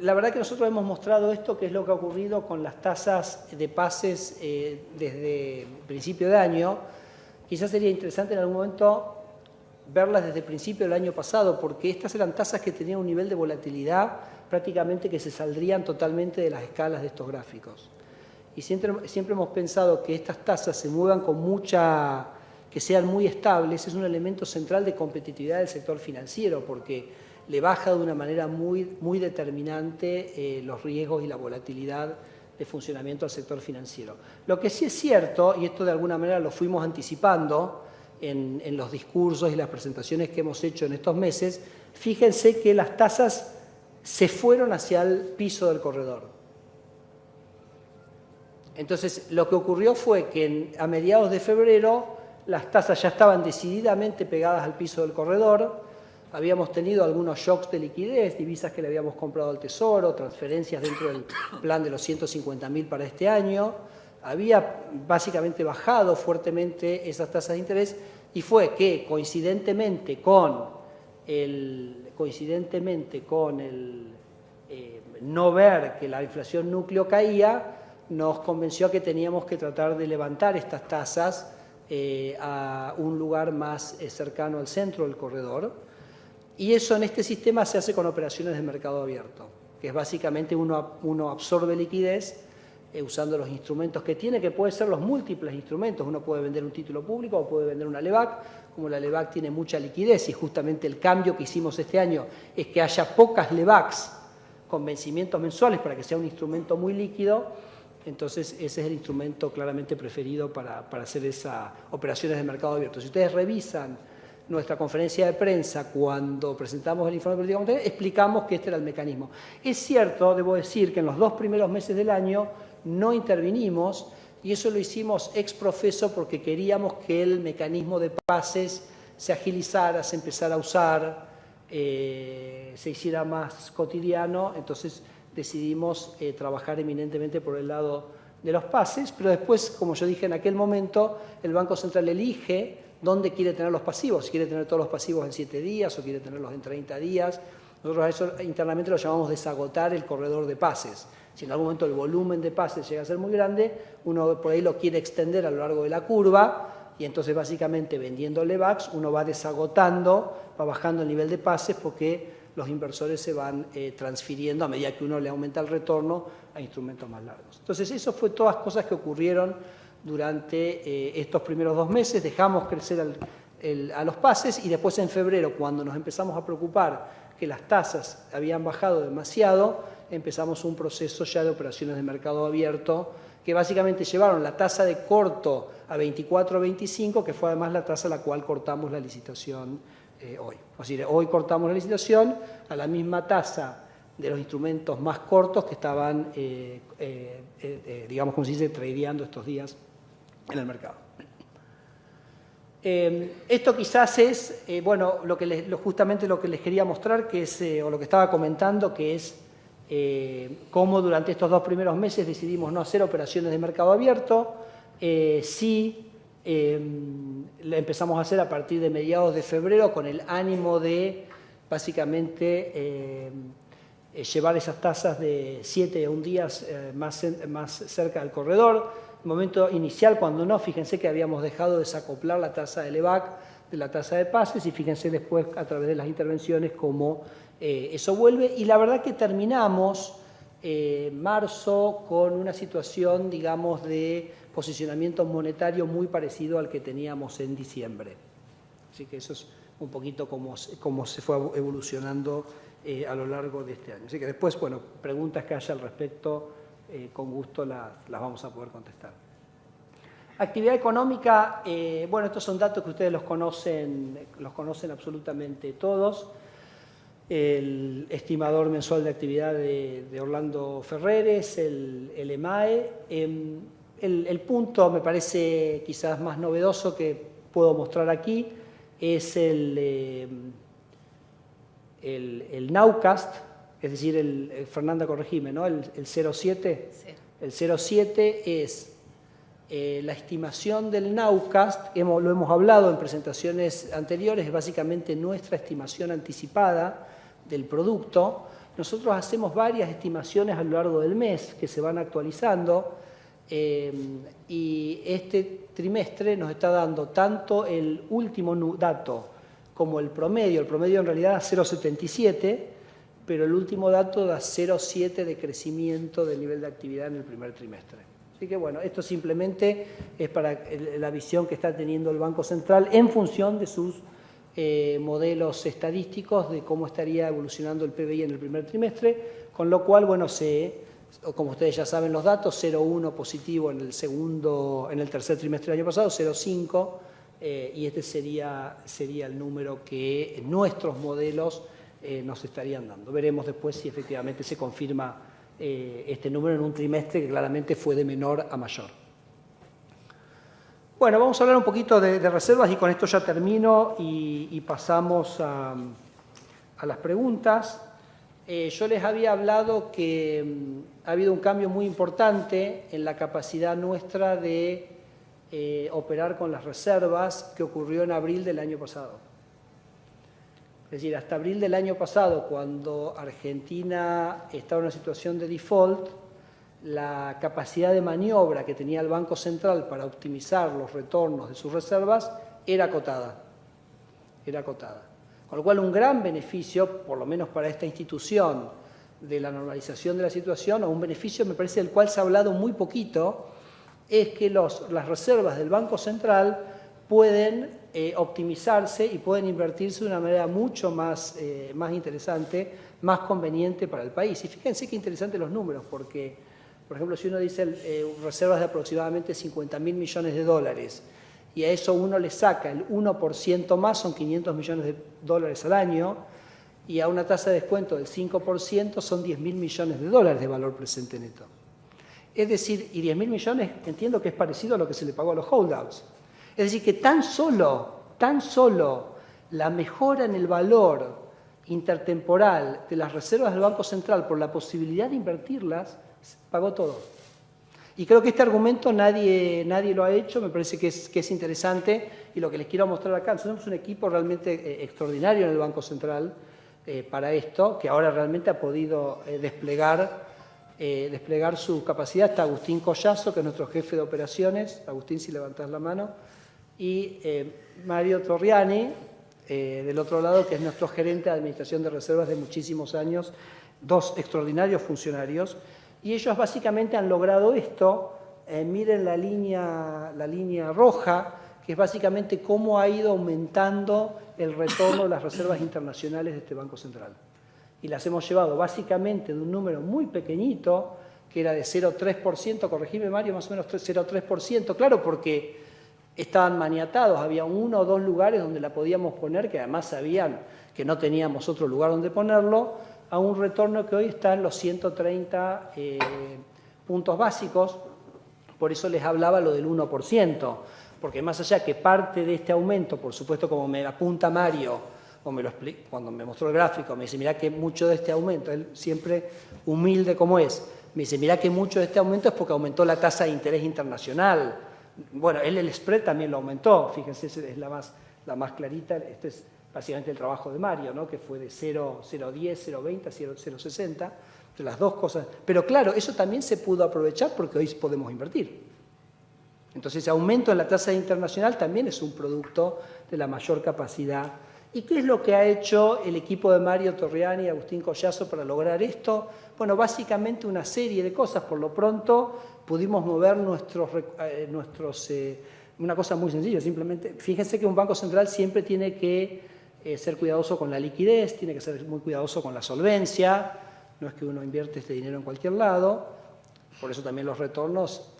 La verdad que nosotros hemos mostrado esto, que es lo que ha ocurrido con las tasas de pases desde el principio de año. Quizás sería interesante en algún momento verlas desde el principio del año pasado, porque estas eran tasas que tenían un nivel de volatilidad prácticamente que se saldrían totalmente de las escalas de estos gráficos. Y siempre hemos pensado que estas tasas se muevan con que sean muy estables, es un elemento central de competitividad del sector financiero, porque le baja de una manera muy determinante los riesgos y la volatilidad de funcionamiento al sector financiero. Lo que sí es cierto, y esto de alguna manera lo fuimos anticipando en los discursos y las presentaciones que hemos hecho en estos meses, fíjense que las tasas se fueron hacia el piso del corredor. Entonces, lo que ocurrió fue que a mediados de febrero las tasas ya estaban decididamente pegadas al piso del corredor, habíamos tenido algunos shocks de liquidez, divisas que le habíamos comprado al Tesoro, transferencias dentro del plan de los 150.000 para este año, había básicamente bajado fuertemente esas tasas de interés y fue que coincidentemente con el no ver que la inflación núcleo caía, nos convenció que teníamos que tratar de levantar estas tasas a un lugar más cercano al centro del corredor. Y eso en este sistema se hace con operaciones de mercado abierto, que es básicamente uno absorbe liquidez usando los instrumentos que tiene, que pueden ser los múltiples instrumentos. Uno puede vender un título público o puede vender una LEBAC, como la LEBAC tiene mucha liquidez y justamente el cambio que hicimos este año es que haya pocas LEBACs con vencimientos mensuales para que sea un instrumento muy líquido. Entonces ese es el instrumento claramente preferido para hacer esas operaciones de mercado abierto. Si ustedes revisan nuestra conferencia de prensa cuando presentamos el informe de política monetaria, explicamos que este era el mecanismo. Es cierto, debo decir, que en los 2 primeros meses del año no intervinimos y eso lo hicimos ex profeso porque queríamos que el mecanismo de pases se agilizara, se empezara a usar, se hiciera más cotidiano, entonces decidimos trabajar eminentemente por el lado de los pases, pero después, como yo dije en aquel momento, el Banco Central elige dónde quiere tener los pasivos, si quiere tener todos los pasivos en 7 días o quiere tenerlos en 30 días. Nosotros a eso internamente lo llamamos desagotar el corredor de pases. Si en algún momento el volumen de pases llega a ser muy grande, uno por ahí lo quiere extender a lo largo de la curva y entonces básicamente vendiendo LEBACs uno va desagotando, va bajando el nivel de pases porque los inversores se van transfiriendo a medida que uno le aumenta el retorno a instrumentos más largos. Entonces eso fue todas cosas que ocurrieron durante estos primeros 2 meses, dejamos crecer a los pases y después en febrero, cuando nos empezamos a preocupar que las tasas habían bajado demasiado, empezamos un proceso ya de operaciones de mercado abierto que básicamente llevaron la tasa de corto a 24 o 25, que fue además la tasa a la cual cortamos la licitación hoy. Es decir, hoy cortamos la licitación a la misma tasa de los instrumentos más cortos que estaban, digamos, como se dice, tradeando estos días en el mercado. Esto quizás es, bueno, justamente lo que les quería mostrar, que es, o lo que estaba comentando, que es Como durante estos 2 primeros meses decidimos no hacer operaciones de mercado abierto, sí empezamos a hacer a partir de mediados de febrero con el ánimo de básicamente llevar esas tasas de 7 a 1 día más cerca del corredor. El momento inicial, cuando no, fíjense que habíamos dejado desacoplar la tasa del EVAC de la tasa de pases y fíjense después a través de las intervenciones cómo eso vuelve. Y la verdad que terminamos marzo con una situación, digamos, de posicionamiento monetario muy parecido al que teníamos en diciembre. Así que eso es un poquito cómo se fue evolucionando a lo largo de este año. Así que después, bueno, preguntas que haya al respecto, con gusto las vamos a poder contestar. Actividad económica, bueno, estos son datos que ustedes los conocen absolutamente todos. El estimador mensual de actividad de Orlando Ferreres, el EMAE. El punto, me parece quizás más novedoso que puedo mostrar aquí, es el Nowcast, es decir, Fernanda, corregime, ¿no? El 07. Sí. El 07 es la estimación del Nowcast, lo hemos hablado en presentaciones anteriores, es básicamente nuestra estimación anticipada del producto. Nosotros hacemos varias estimaciones a lo largo del mes que se van actualizando y este trimestre nos está dando tanto el último dato como el promedio en realidad da 0,77, pero el último dato da 0,7 de crecimiento del nivel de actividad en el primer trimestre. Así que bueno, esto simplemente es para la visión que está teniendo el Banco Central en función de sus modelos estadísticos de cómo estaría evolucionando el PBI en el primer trimestre, con lo cual, bueno, como ustedes ya saben los datos, 0,1 positivo en el tercer trimestre del año pasado, 0,5, y este sería el número que nuestros modelos nos estarían dando. Veremos después si efectivamente se confirma este número en un trimestre que claramente fue de menor a mayor. Bueno, vamos a hablar un poquito de reservas y con esto ya termino y pasamos a las preguntas. Yo les había hablado que ha habido un cambio muy importante en la capacidad nuestra de operar con las reservas que ocurrió en abril del año pasado. Es decir, hasta abril del año pasado, cuando Argentina estaba en una situación de default, la capacidad de maniobra que tenía el Banco Central para optimizar los retornos de sus reservas era acotada. Con lo cual, un gran beneficio, por lo menos para esta institución, de la normalización de la situación, o un beneficio, me parece, del cual se ha hablado muy poquito, es que las reservas del Banco Central pueden optimizarse y pueden invertirse de una manera mucho más interesante, más conveniente para el país. Y fíjense qué interesantes los números, porque, por ejemplo, si uno dice reservas de aproximadamente 50.000 millones de dólares, y a eso uno le saca el 1% más, son 500 millones de dólares al año, y a una tasa de descuento del 5% son 10.000 millones de dólares de valor presente neto. Es decir, y 10.000 millones entiendo que es parecido a lo que se le pagó a los holdouts. Es decir, que tan solo la mejora en el valor intertemporal de las reservas del Banco Central por la posibilidad de invertirlas, pagó todo. Y creo que este argumento nadie lo ha hecho, me parece que es interesante, y lo que les quiero mostrar acá, nosotros somos un equipo realmente extraordinario en el Banco Central para esto, que ahora realmente ha podido desplegar su capacidad. Está Agustín Collazo, que es nuestro jefe de operaciones. Agustín, si levantás la mano. Y Mario Torriani, del otro lado, que es nuestro gerente de administración de reservas de muchísimos años, 2 extraordinarios funcionarios. Y ellos básicamente han logrado esto. Miren la línea roja, que es básicamente cómo ha ido aumentando el retorno de las reservas internacionales de este Banco Central. Y las hemos llevado básicamente de un número muy pequeñito, que era de 0,3%, corregime Mario, más o menos 0,3%, claro, porque estaban maniatados, había 1 o 2 lugares donde la podíamos poner, que además sabían que no teníamos otro lugar donde ponerlo, a un retorno que hoy está en los 130 puntos básicos. Por eso les hablaba lo del 1%, porque más allá que parte de este aumento, por supuesto, como me apunta Mario, cuando me mostró el gráfico, me dice, mirá que mucho de este aumento, él siempre humilde como es, me dice, mirá que mucho de este aumento es porque aumentó la tasa de interés internacional. Bueno, él el spread también lo aumentó, fíjense, es la más clarita, este es básicamente el trabajo de Mario, ¿no? Que fue de 0,10, 0,20, 0,60, de las dos cosas. Pero claro, eso también se pudo aprovechar porque hoy podemos invertir. Entonces, ese aumento en la tasa internacional también es un producto de la mayor capacidad. ¿Y qué es lo que ha hecho el equipo de Mario Torriani y Agustín Collazo para lograr esto? Bueno, básicamente una serie de cosas. Por lo pronto, pudimos mover una cosa muy sencilla, simplemente, fíjense que un banco central siempre tiene que ser cuidadoso con la liquidez, tiene que ser muy cuidadoso con la solvencia, no es que uno invierte este dinero en cualquier lado, por eso también los retornos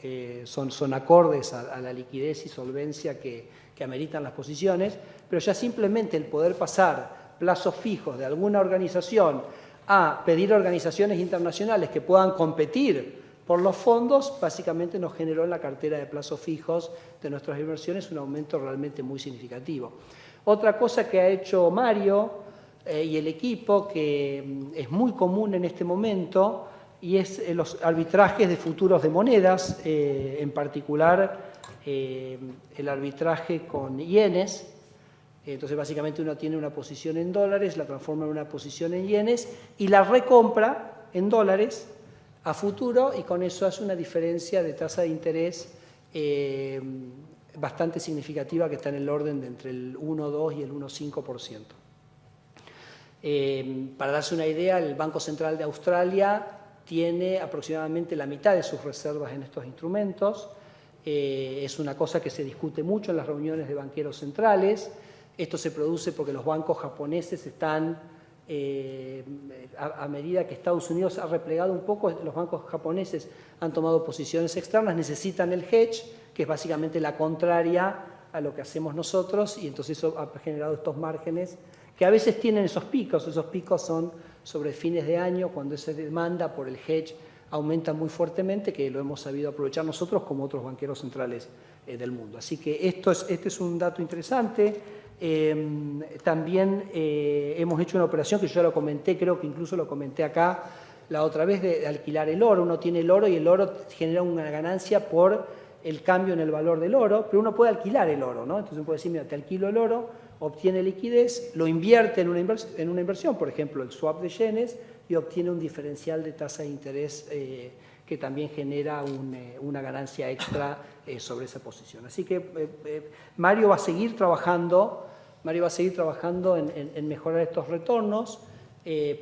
son acordes a la liquidez y solvencia que ameritan las posiciones, pero ya simplemente el poder pasar plazos fijos de alguna organización a pedir a organizaciones internacionales que puedan competir por los fondos, básicamente nos generó en la cartera de plazos fijos de nuestras inversiones un aumento realmente muy significativo. Otra cosa que ha hecho Mario y el equipo, que es muy común en este momento, y es los arbitrajes de futuros de monedas, en particular el arbitraje con yenes. Entonces, básicamente uno tiene una posición en dólares, la transforma en una posición en yenes y la recompra en dólares a futuro, y con eso hace una diferencia de tasa de interés bastante significativa, que está en el orden de entre el 1,2 y el 1,5%. Para darse una idea, el Banco Central de Australia tiene aproximadamente la mitad de sus reservas en estos instrumentos. Es una cosa que se discute mucho en las reuniones de banqueros centrales. Esto se produce porque los bancos japoneses están, a medida que Estados Unidos ha replegado un poco, los bancos japoneses han tomado posiciones externas, necesitan el hedge, que es básicamente la contraria a lo que hacemos nosotros, y entonces eso ha generado estos márgenes que a veces tienen esos picos son sobre fines de año, cuando esa demanda por el hedge aumenta muy fuertemente, que lo hemos sabido aprovechar nosotros como otros banqueros centrales del mundo. Así que este es un dato interesante. También hemos hecho una operación que yo ya lo comenté, creo que incluso lo comenté acá la otra vez, de alquilar el oro. Uno tiene el oro y el oro genera una ganancia por el cambio en el valor del oro, pero uno puede alquilar el oro, ¿no? Entonces uno puede decir, mira, te alquilo el oro, obtiene liquidez, lo invierte en una inversión, por ejemplo, el swap de yenes, y obtiene un diferencial de tasa de interés que también genera una ganancia extra sobre esa posición. Así que Mario va a seguir trabajando en mejorar estos retornos.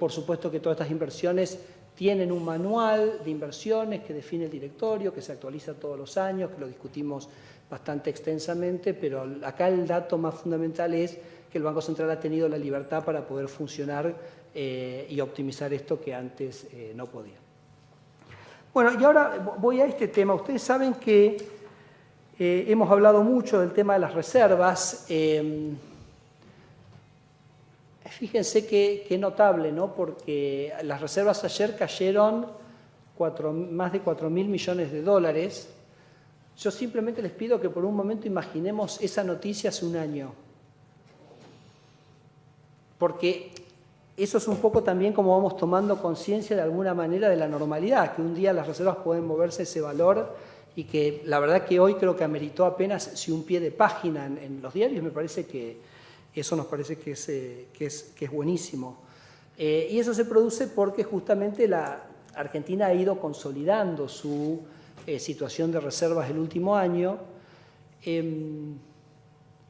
Por supuesto que todas estas inversiones tienen un manual de inversiones que define el directorio, que se actualiza todos los años, que lo discutimos bastante extensamente, pero acá el dato más fundamental es que el Banco Central ha tenido la libertad para poder funcionar y optimizar esto que antes no podía. Bueno, y ahora voy a este tema. Ustedes saben que hemos hablado mucho del tema de las reservas. Fíjense qué notable, ¿no? Porque las reservas ayer cayeron más de 4.000 millones de dólares. Yo simplemente les pido que por un momento imaginemos esa noticia hace un año. Porque eso es un poco también como vamos tomando conciencia de alguna manera de la normalidad, que un día las reservas pueden moverse ese valor, y que la verdad que hoy creo que ameritó apenas si un pie de página en los diarios. Me parece que eso nos parece que es buenísimo. Y eso se produce porque justamente la Argentina ha ido consolidando su situación de reservas el último año.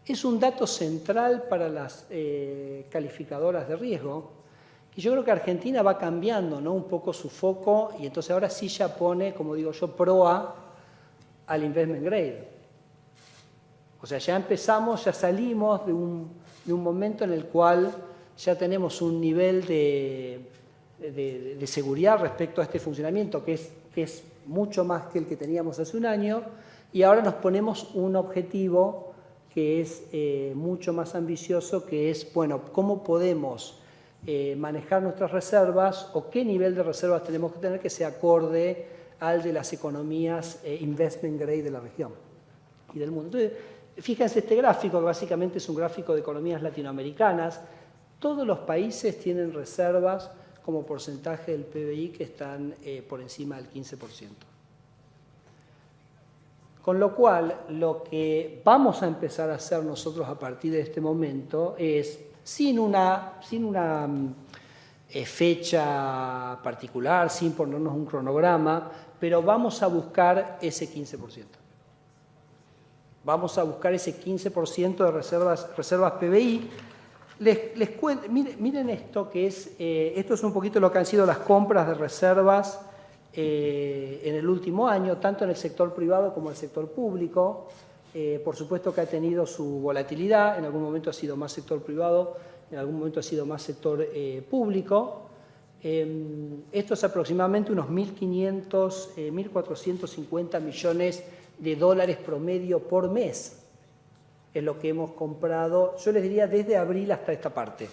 Es un dato central para las calificadoras de riesgo, y yo creo que Argentina va cambiando, ¿no?, un poco su foco, y entonces ahora sí ya pone, como digo yo, proa al investment grade. O sea, ya salimos de un momento en el cual ya tenemos un nivel de seguridad respecto a este funcionamiento que es mucho más que el que teníamos hace un año, y ahora nos ponemos un objetivo que es mucho más ambicioso, que es, bueno, ¿cómo podemos manejar nuestras reservas, o qué nivel de reservas tenemos que tener que sea acorde al de las economías investment grade de la región y del mundo? Entonces, fíjense este gráfico, que básicamente es un gráfico de economías latinoamericanas. todos los países tienen reservas como porcentaje del PBI que están por encima del 15%. Con lo cual, lo que vamos a empezar a hacer nosotros a partir de este momento es, sin una fecha particular, sin ponernos un cronograma, pero vamos a buscar ese 15%. Vamos a buscar ese 15% de reservas PBI. Les cuento, miren esto, que esto es un poquito lo que han sido las compras de reservas en el último año, tanto en el sector privado como en el sector público. Por supuesto que ha tenido su volatilidad, en algún momento ha sido más sector privado, en algún momento ha sido más sector público. Esto es aproximadamente unos 1.500, 1.450 millones de dólares promedio por mes. Es lo que hemos comprado, yo les diría desde abril hasta esta parte,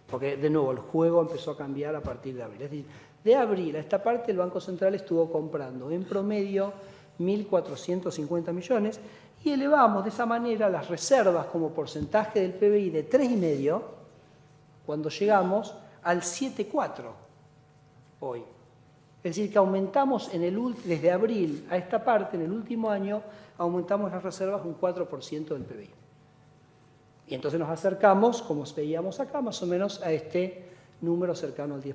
porque de nuevo el juego empezó a cambiar a partir de abril. Es decir, de abril a esta parte el Banco Central estuvo comprando en promedio 1.450 millones y elevamos de esa manera las reservas como porcentaje del PBI de 3,5 cuando llegamos al 7,4 hoy. Es decir, que aumentamos desde abril a esta parte, en el último año, aumentamos las reservas un 4% del PBI. Y entonces nos acercamos, como veíamos acá, más o menos a este número cercano al 10%.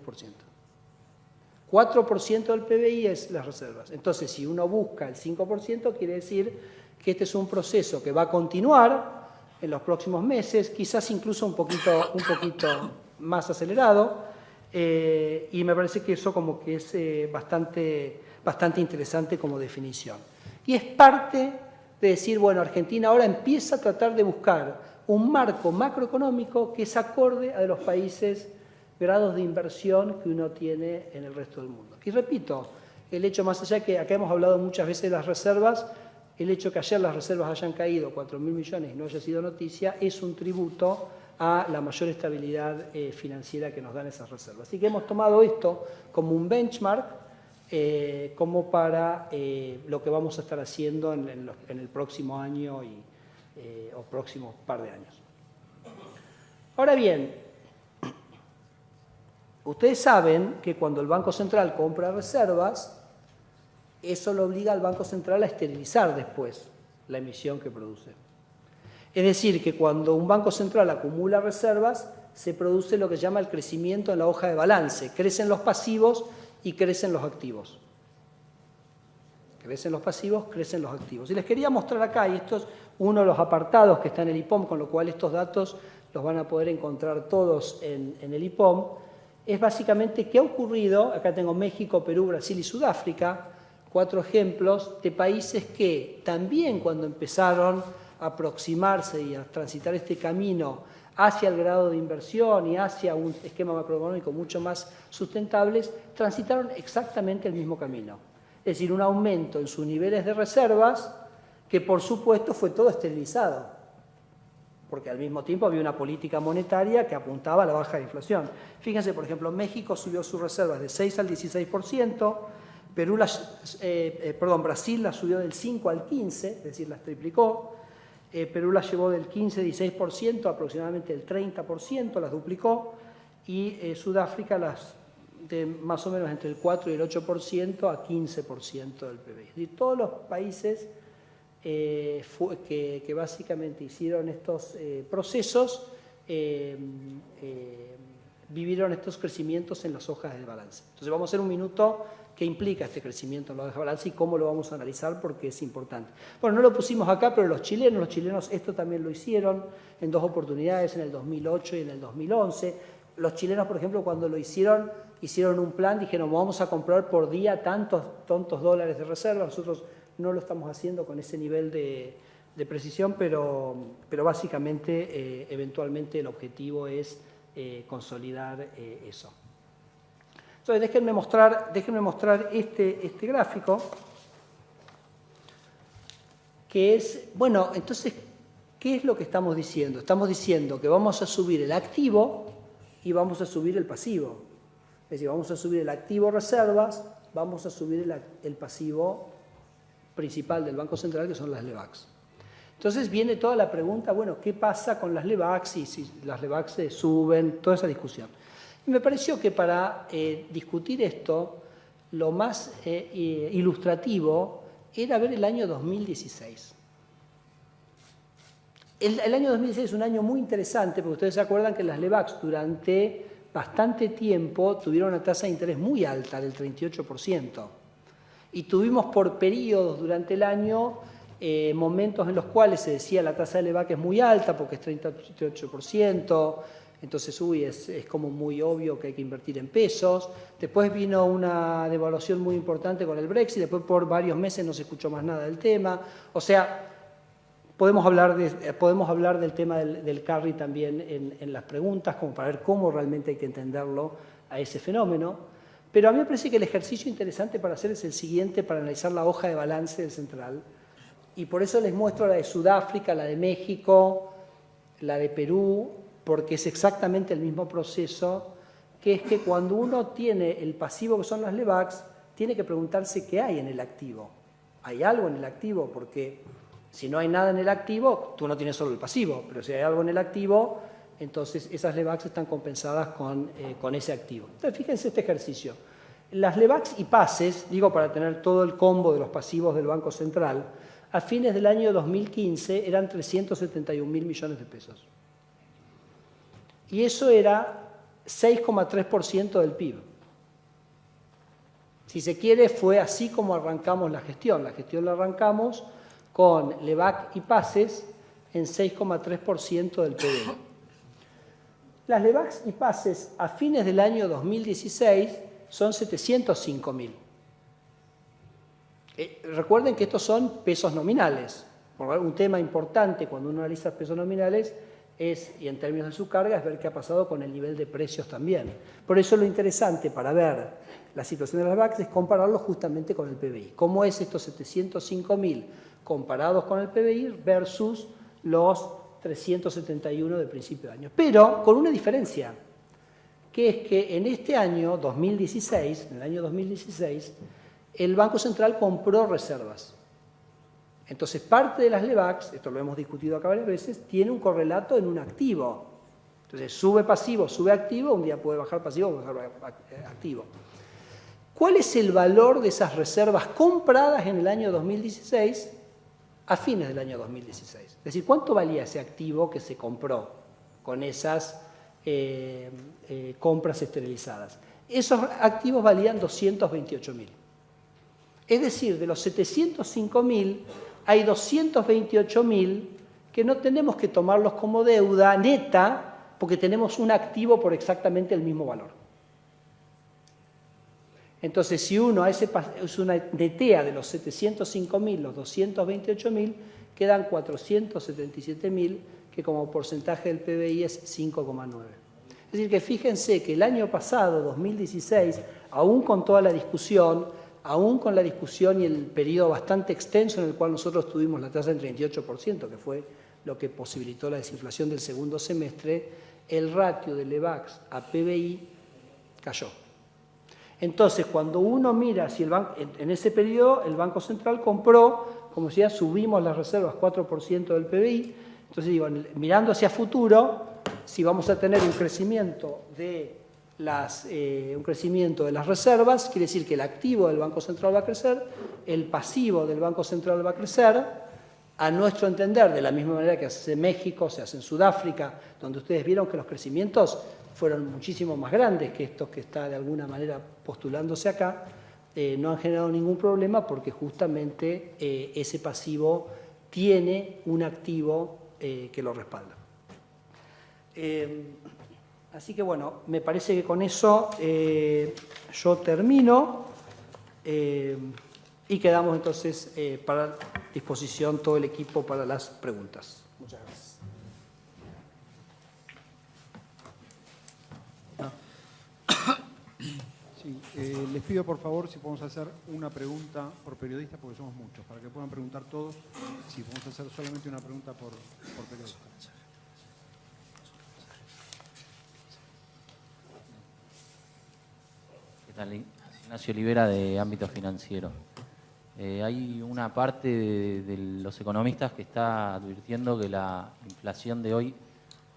4% del PBI es las reservas. Entonces, si uno busca el 5%, quiere decir que este es un proceso que va a continuar en los próximos meses, quizás incluso un poquito más acelerado, y me parece que eso como que es bastante interesante como definición. Y es parte de decir, bueno, Argentina ahora empieza a tratar de buscar un marco macroeconómico que es acorde a los países grados de inversión que uno tiene en el resto del mundo. Y repito, el hecho más allá que acá hemos hablado muchas veces de las reservas, el hecho que ayer las reservas hayan caído 4.000 millones y no haya sido noticia es un tributo a la mayor estabilidad financiera que nos dan esas reservas. Así que hemos tomado esto como un benchmark como para lo que vamos a estar haciendo en el próximo año o próximos par de años. Ahora bien, ustedes saben que cuando el Banco Central compra reservas, eso lo obliga al Banco Central a esterilizar después la emisión que produce. Es decir, que cuando un Banco Central acumula reservas, se produce lo que se llama el crecimiento en la hoja de balance. Crecen los pasivos y crecen los activos. Crecen los pasivos, crecen los activos. Y les quería mostrar acá, y esto es uno de los apartados que está en el IPOM, con lo cual estos datos los van a poder encontrar todos en el IPOM, es básicamente qué ha ocurrido, acá tengo México, Perú, Brasil y Sudáfrica, 4 ejemplos de países que también cuando empezaron a aproximarse y a transitar este camino hacia el grado de inversión y hacia un esquema macroeconómico mucho más sustentables, transitaron exactamente el mismo camino. Es decir, un aumento en sus niveles de reservas que por supuesto fue todo esterilizado, porque al mismo tiempo había una política monetaria que apuntaba a la baja de inflación. Fíjense, por ejemplo, México subió sus reservas de 6 al 16%, Brasil las subió del 5 al 15%, es decir, las triplicó. Perú las llevó del 15-16% aproximadamente el 30%, las duplicó, y Sudáfrica las de más o menos entre el 4 y el 8% a 15% del PBI. Es decir, todos los países que básicamente hicieron estos procesos vivieron estos crecimientos en las hojas de balance. Entonces vamos a hacer un minuto qué implica este crecimiento en la hoja de balance y cómo lo vamos a analizar porque es importante. Bueno, no lo pusimos acá, pero los chilenos esto también lo hicieron en 2 oportunidades, en el 2008 y en el 2011. Los chilenos, por ejemplo, cuando lo hicieron un plan, dijeron vamos a comprar por día tantos dólares de reserva. Nosotros no lo estamos haciendo con ese nivel de precisión, pero básicamente, eventualmente el objetivo es consolidar eso. Entonces, déjenme mostrar este gráfico, que es, bueno, entonces, ¿qué es lo que estamos diciendo? Estamos diciendo que vamos a subir el activo y vamos a subir el pasivo. Es decir, vamos a subir el activo reservas, vamos a subir el pasivo principal del Banco Central, que son las LEVACs. Entonces viene toda la pregunta, bueno, ¿qué pasa con las LEVACs y si las LEVACs suben? Toda esa discusión. Y me pareció que para discutir esto, lo más ilustrativo era ver el año 2016. El año 2016 es un año muy interesante, porque ustedes se acuerdan que las LEVACs durante bastante tiempo tuvieron una tasa de interés muy alta, del 38%. Y tuvimos por periodos durante el año momentos en los cuales se decía la tasa de LEVAC es muy alta porque es 38%, entonces es como muy obvio que hay que invertir en pesos. Después vino una devaluación muy importante con el Brexit, después por varios meses no se escuchó más nada del tema. O sea, podemos hablar del tema del carry también en las preguntas, como para ver cómo realmente hay que entenderlo a ese fenómeno. Pero a mí me parece que el ejercicio interesante para hacer es el siguiente, para analizar la hoja de balance del central. Y por eso les muestro la de Sudáfrica, la de México, la de Perú, porque es exactamente el mismo proceso, que es que cuando uno tiene el pasivo que son las LEVACs, tiene que preguntarse qué hay en el activo. ¿Hay algo en el activo? Porque si no hay nada en el activo, tú no tienes solo el pasivo, pero si hay algo en el activo, entonces esas LEVACs están compensadas con ese activo. Entonces fíjense este ejercicio. Las LEVACs y pases, digo para tener todo el combo de los pasivos del Banco Central, a fines del año 2015 eran 371.000 millones de pesos. Y eso era 6,3% del PIB. Si se quiere, fue así como arrancamos la gestión. La gestión la arrancamos con LEVAC y pases en 6,3% del PIB. Las LEVACs y pases a fines del año 2016 son 705.000. Recuerden que estos son pesos nominales. Un tema importante cuando uno analiza pesos nominales y en términos de su carga, es ver qué ha pasado con el nivel de precios también. Por eso lo interesante para ver la situación de las LEVACs es compararlo justamente con el PBI. ¿Cómo es estos 705.000 comparados con el PBI versus los 371 de principio de año? Pero con una diferencia, que es que en este año 2016, en el año 2016, el Banco Central compró reservas. Entonces, parte de las LEVACs, esto lo hemos discutido acá varias veces, tiene un correlato en un activo. Entonces, sube pasivo, sube activo, un día puede bajar pasivo, puede bajar activo. ¿Cuál es el valor de esas reservas compradas en el año 2016 a fines del año 2016? Es decir, ¿cuánto valía ese activo que se compró con esas compras esterilizadas? Esos activos valían 228.000. Es decir, de los 705.000, hay 228.000 que no tenemos que tomarlos como deuda neta porque tenemos un activo por exactamente el mismo valor. Entonces, si uno es una netea de los 705.000, los 228.000, quedan 477.000, que como porcentaje del PBI es 5,9. Es decir, que fíjense que el año pasado, 2016, aún con toda la discusión, aún con la discusión y el periodo bastante extenso en el cual nosotros tuvimos la tasa del 38%, que fue lo que posibilitó la desinflación del segundo semestre, el ratio de LEVACs a PBI cayó. Entonces, cuando uno mira si en ese periodo el Banco Central compró, como decía, subimos las reservas 4% del PBI, entonces digo, mirando hacia futuro, si vamos a tener un crecimiento de las reservas, quiere decir que el activo del Banco Central va a crecer, el pasivo del Banco Central va a crecer, a nuestro entender, de la misma manera que hace México, se hace en Sudáfrica, donde ustedes vieron que los crecimientos fueron muchísimo más grandes que estos que está de alguna manera postulándose acá, no han generado ningún problema porque justamente ese pasivo tiene un activo que lo respalda. Así que bueno, me parece que con eso yo termino y quedamos entonces para disposición todo el equipo para las preguntas. Muchas gracias. Sí, les pido por favor si podemos hacer una pregunta por periodista, porque somos muchos, para que puedan preguntar todos, si podemos hacer solamente una pregunta por periodista. ¿Qué tal? Ignacio Olivera, de Ámbito Financiero. Hay una parte de los economistas que está advirtiendo que la inflación de hoy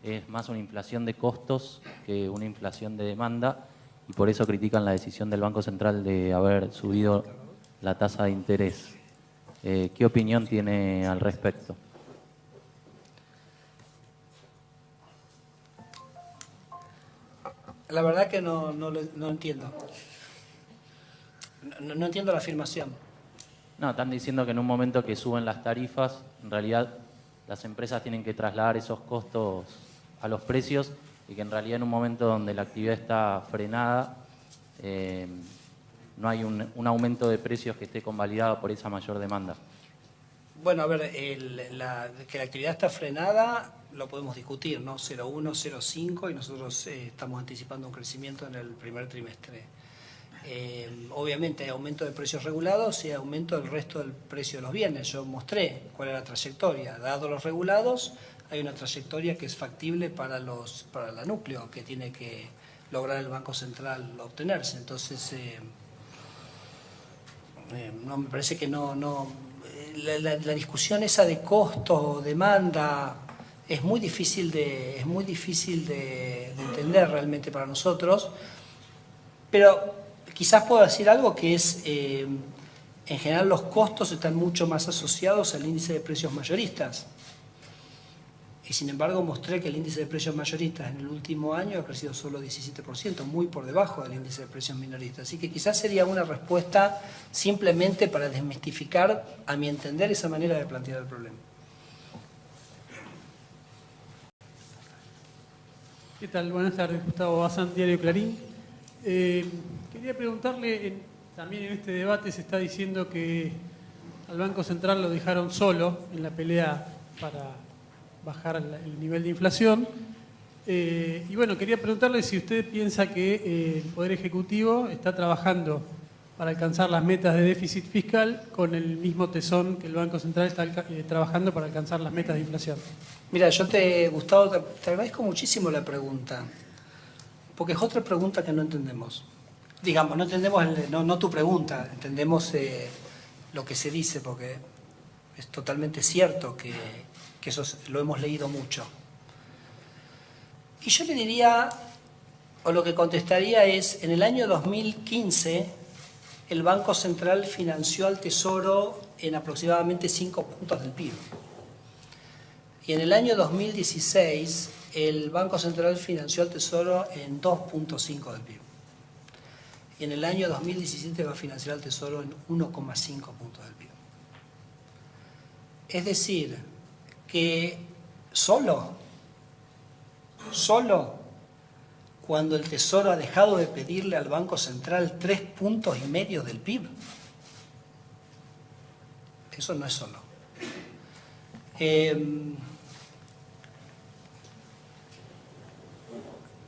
es más una inflación de costos que una inflación de demanda, y por eso critican la decisión del Banco Central de haber subido la tasa de interés. ¿Qué opinión tiene al respecto? La verdad que no entiendo. No entiendo la afirmación. No, están diciendo que en un momento que suben las tarifas, en realidad las empresas tienen que trasladar esos costos a los precios, y que en realidad en un momento donde la actividad está frenada, no hay un aumento de precios que esté convalidado por esa mayor demanda. Bueno, a ver, que la actividad está frenada lo podemos discutir, ¿no? 0,1, 0,5 y nosotros estamos anticipando un crecimiento en el primer trimestre. Obviamente hay aumento de precios regulados y aumento del resto del precio de los bienes. Yo mostré cuál es la trayectoria. Dado los regulados, hay una trayectoria que es factible para la núcleo, que tiene que lograr el Banco Central obtenerse. Entonces, no, me parece que la discusión esa de costo, demanda, es muy difícil de entender realmente para nosotros, pero quizás puedo decir algo que es, en general los costos están mucho más asociados al índice de precios mayoristas. Y sin embargo mostré que el índice de precios mayoristas en el último año ha crecido solo 17%, muy por debajo del índice de precios minoristas. Así que quizás sería una respuesta simplemente para desmistificar, a mi entender, esa manera de plantear el problema. ¿Qué tal? Buenas tardes, Gustavo Bazán, Diario Clarín. Quería preguntarle, también en este debate se está diciendo que al Banco Central lo dejaron solo en la pelea para bajar el nivel de inflación. Y bueno, quería preguntarle si usted piensa que el Poder Ejecutivo está trabajando para alcanzar las metas de déficit fiscal con el mismo tesón que el Banco Central está trabajando para alcanzar las metas de inflación. Mira, Gustavo, te agradezco muchísimo la pregunta, porque es otra pregunta que no entendemos. Digamos, no entendemos, no tu pregunta, entendemos lo que se dice, porque es totalmente cierto que eso lo hemos leído mucho. Y yo le diría, o lo que contestaría es, en el año 2015, el Banco Central financió al Tesoro en aproximadamente 5 puntos del PIB. Y en el año 2016, el Banco Central financió al Tesoro en 2,5 del PIB. Y en el año 2017 va a financiar al Tesoro en 1,5 puntos del PIB. Es decir, que solo cuando el Tesoro ha dejado de pedirle al Banco Central 3,5 puntos del PIB, eso no es solo.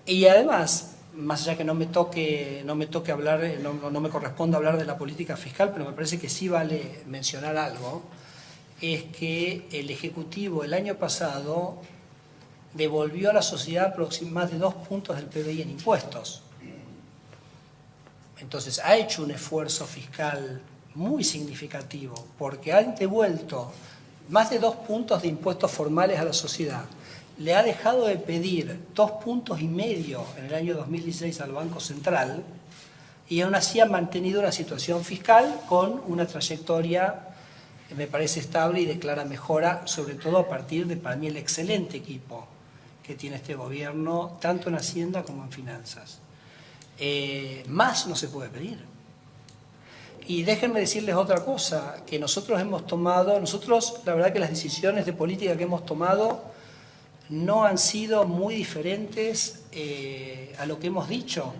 Y además, más allá que no me toque hablar, no me corresponde hablar de la política fiscal, pero me parece que sí vale mencionar algo, es que el Ejecutivo el año pasado devolvió a la sociedad más de 2 puntos del PBI en impuestos. Entonces ha hecho un esfuerzo fiscal muy significativo, porque ha devuelto más de 2 puntos de impuestos formales a la sociedad. Le ha dejado de pedir 2,5 puntos en el año 2016 al Banco Central, y aún así ha mantenido una situación fiscal con una trayectoria que me parece estable y de clara mejora, sobre todo a partir de, para mí, el excelente equipo que tiene este gobierno, tanto en Hacienda como en Finanzas. Más no se puede pedir. Y déjenme decirles otra cosa, que nosotros, la verdad que las decisiones de política que hemos tomado no han sido muy diferentes a lo que hemos dicho.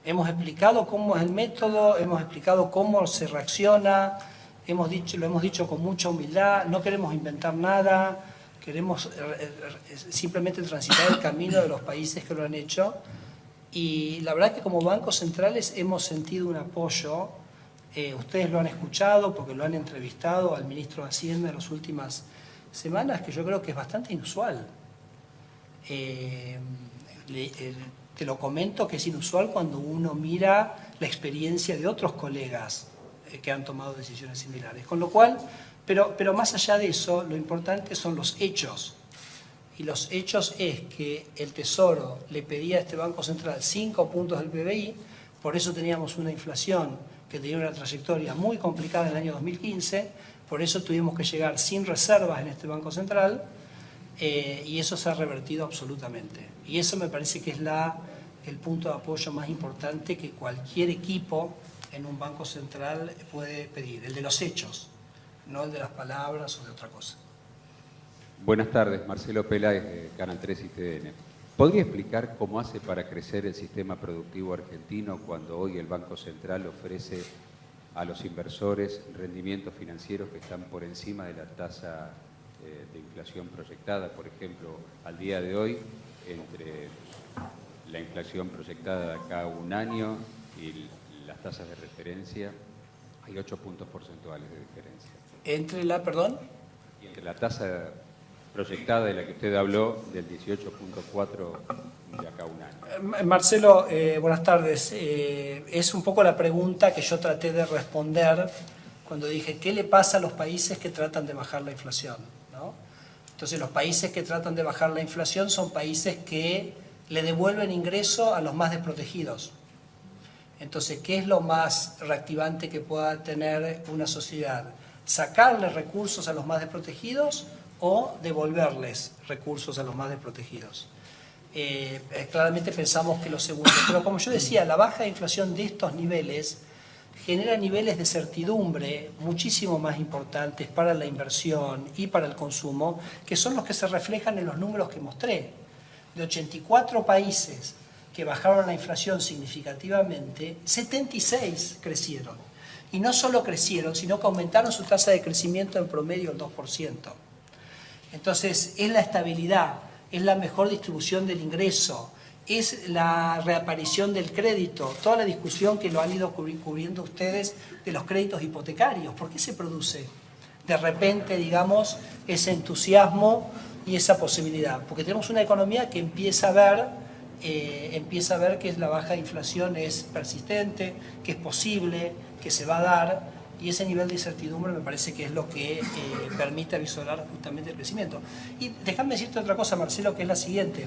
Hemos explicado cómo es el método, hemos explicado cómo se reacciona, lo hemos dicho con mucha humildad, no queremos inventar nada, queremos simplemente transitar el camino de los países que lo han hecho. Y la verdad que como bancos centrales hemos sentido un apoyo, ustedes lo han escuchado porque lo han entrevistado al ministro de Hacienda en las últimas semanas, que yo creo que es bastante inusual. Te lo comento que es inusual cuando uno mira la experiencia de otros colegas que han tomado decisiones similares. Con lo cual, pero más allá de eso, lo importante son los hechos. Y los hechos es que el Tesoro le pedía a este Banco Central 5 puntos del PBI, por eso teníamos una inflación que tenía una trayectoria muy complicada en el año 2015, por eso tuvimos que llegar sin reservas en este Banco Central, y eso se ha revertido absolutamente. Y eso me parece que es el punto de apoyo más importante que cualquier equipo en un Banco Central puede pedir, el de los hechos, no el de las palabras o de otra cosa. Buenas tardes, Marcelo Peláez, de Canal 3 y TN. ¿Podría explicar cómo hace para crecer el sistema productivo argentino cuando hoy el Banco Central ofrece a los inversores rendimientos financieros que están por encima de la tasa de inflación proyectada? Por ejemplo, al día de hoy, entre la inflación proyectada de acá a un año y las tasas de referencia, hay 8 puntos porcentuales de diferencia. ¿Entre la, perdón? Y entre la tasa proyectada de la que usted habló, del 18.4 de acá a un año. Marcelo, buenas tardes. Es un poco la pregunta que yo traté de responder cuando dije, ¿qué le pasa a los países que tratan de bajar la inflación? ¿No? Entonces, los países que tratan de bajar la inflación son países que le devuelven ingreso a los más desprotegidos. Entonces, ¿qué es lo más reactivante que pueda tener una sociedad? ¿Sacarle recursos a los más desprotegidos o devolverles recursos a los más desprotegidos? Claramente pensamos que lo segundo. Pero como yo decía, la baja de inflación de estos niveles genera niveles de certidumbre muchísimo más importantes para la inversión y para el consumo, que son los que se reflejan en los números que mostré. De 84 países que bajaron la inflación significativamente, 76 crecieron. Y no solo crecieron, sino que aumentaron su tasa de crecimiento en promedio el 2%. Entonces, es la estabilidad, es la mejor distribución del ingreso, es la reaparición del crédito, toda la discusión que lo han ido cubriendo ustedes de los créditos hipotecarios. ¿Por qué se produce de repente, digamos, ese entusiasmo y esa posibilidad? Porque tenemos una economía que empieza a ver que la baja de inflación es persistente, que es posible, que se va a dar. Y ese nivel de incertidumbre me parece que es lo que permite avisorar justamente el crecimiento. Y déjame decirte otra cosa, Marcelo, que es la siguiente.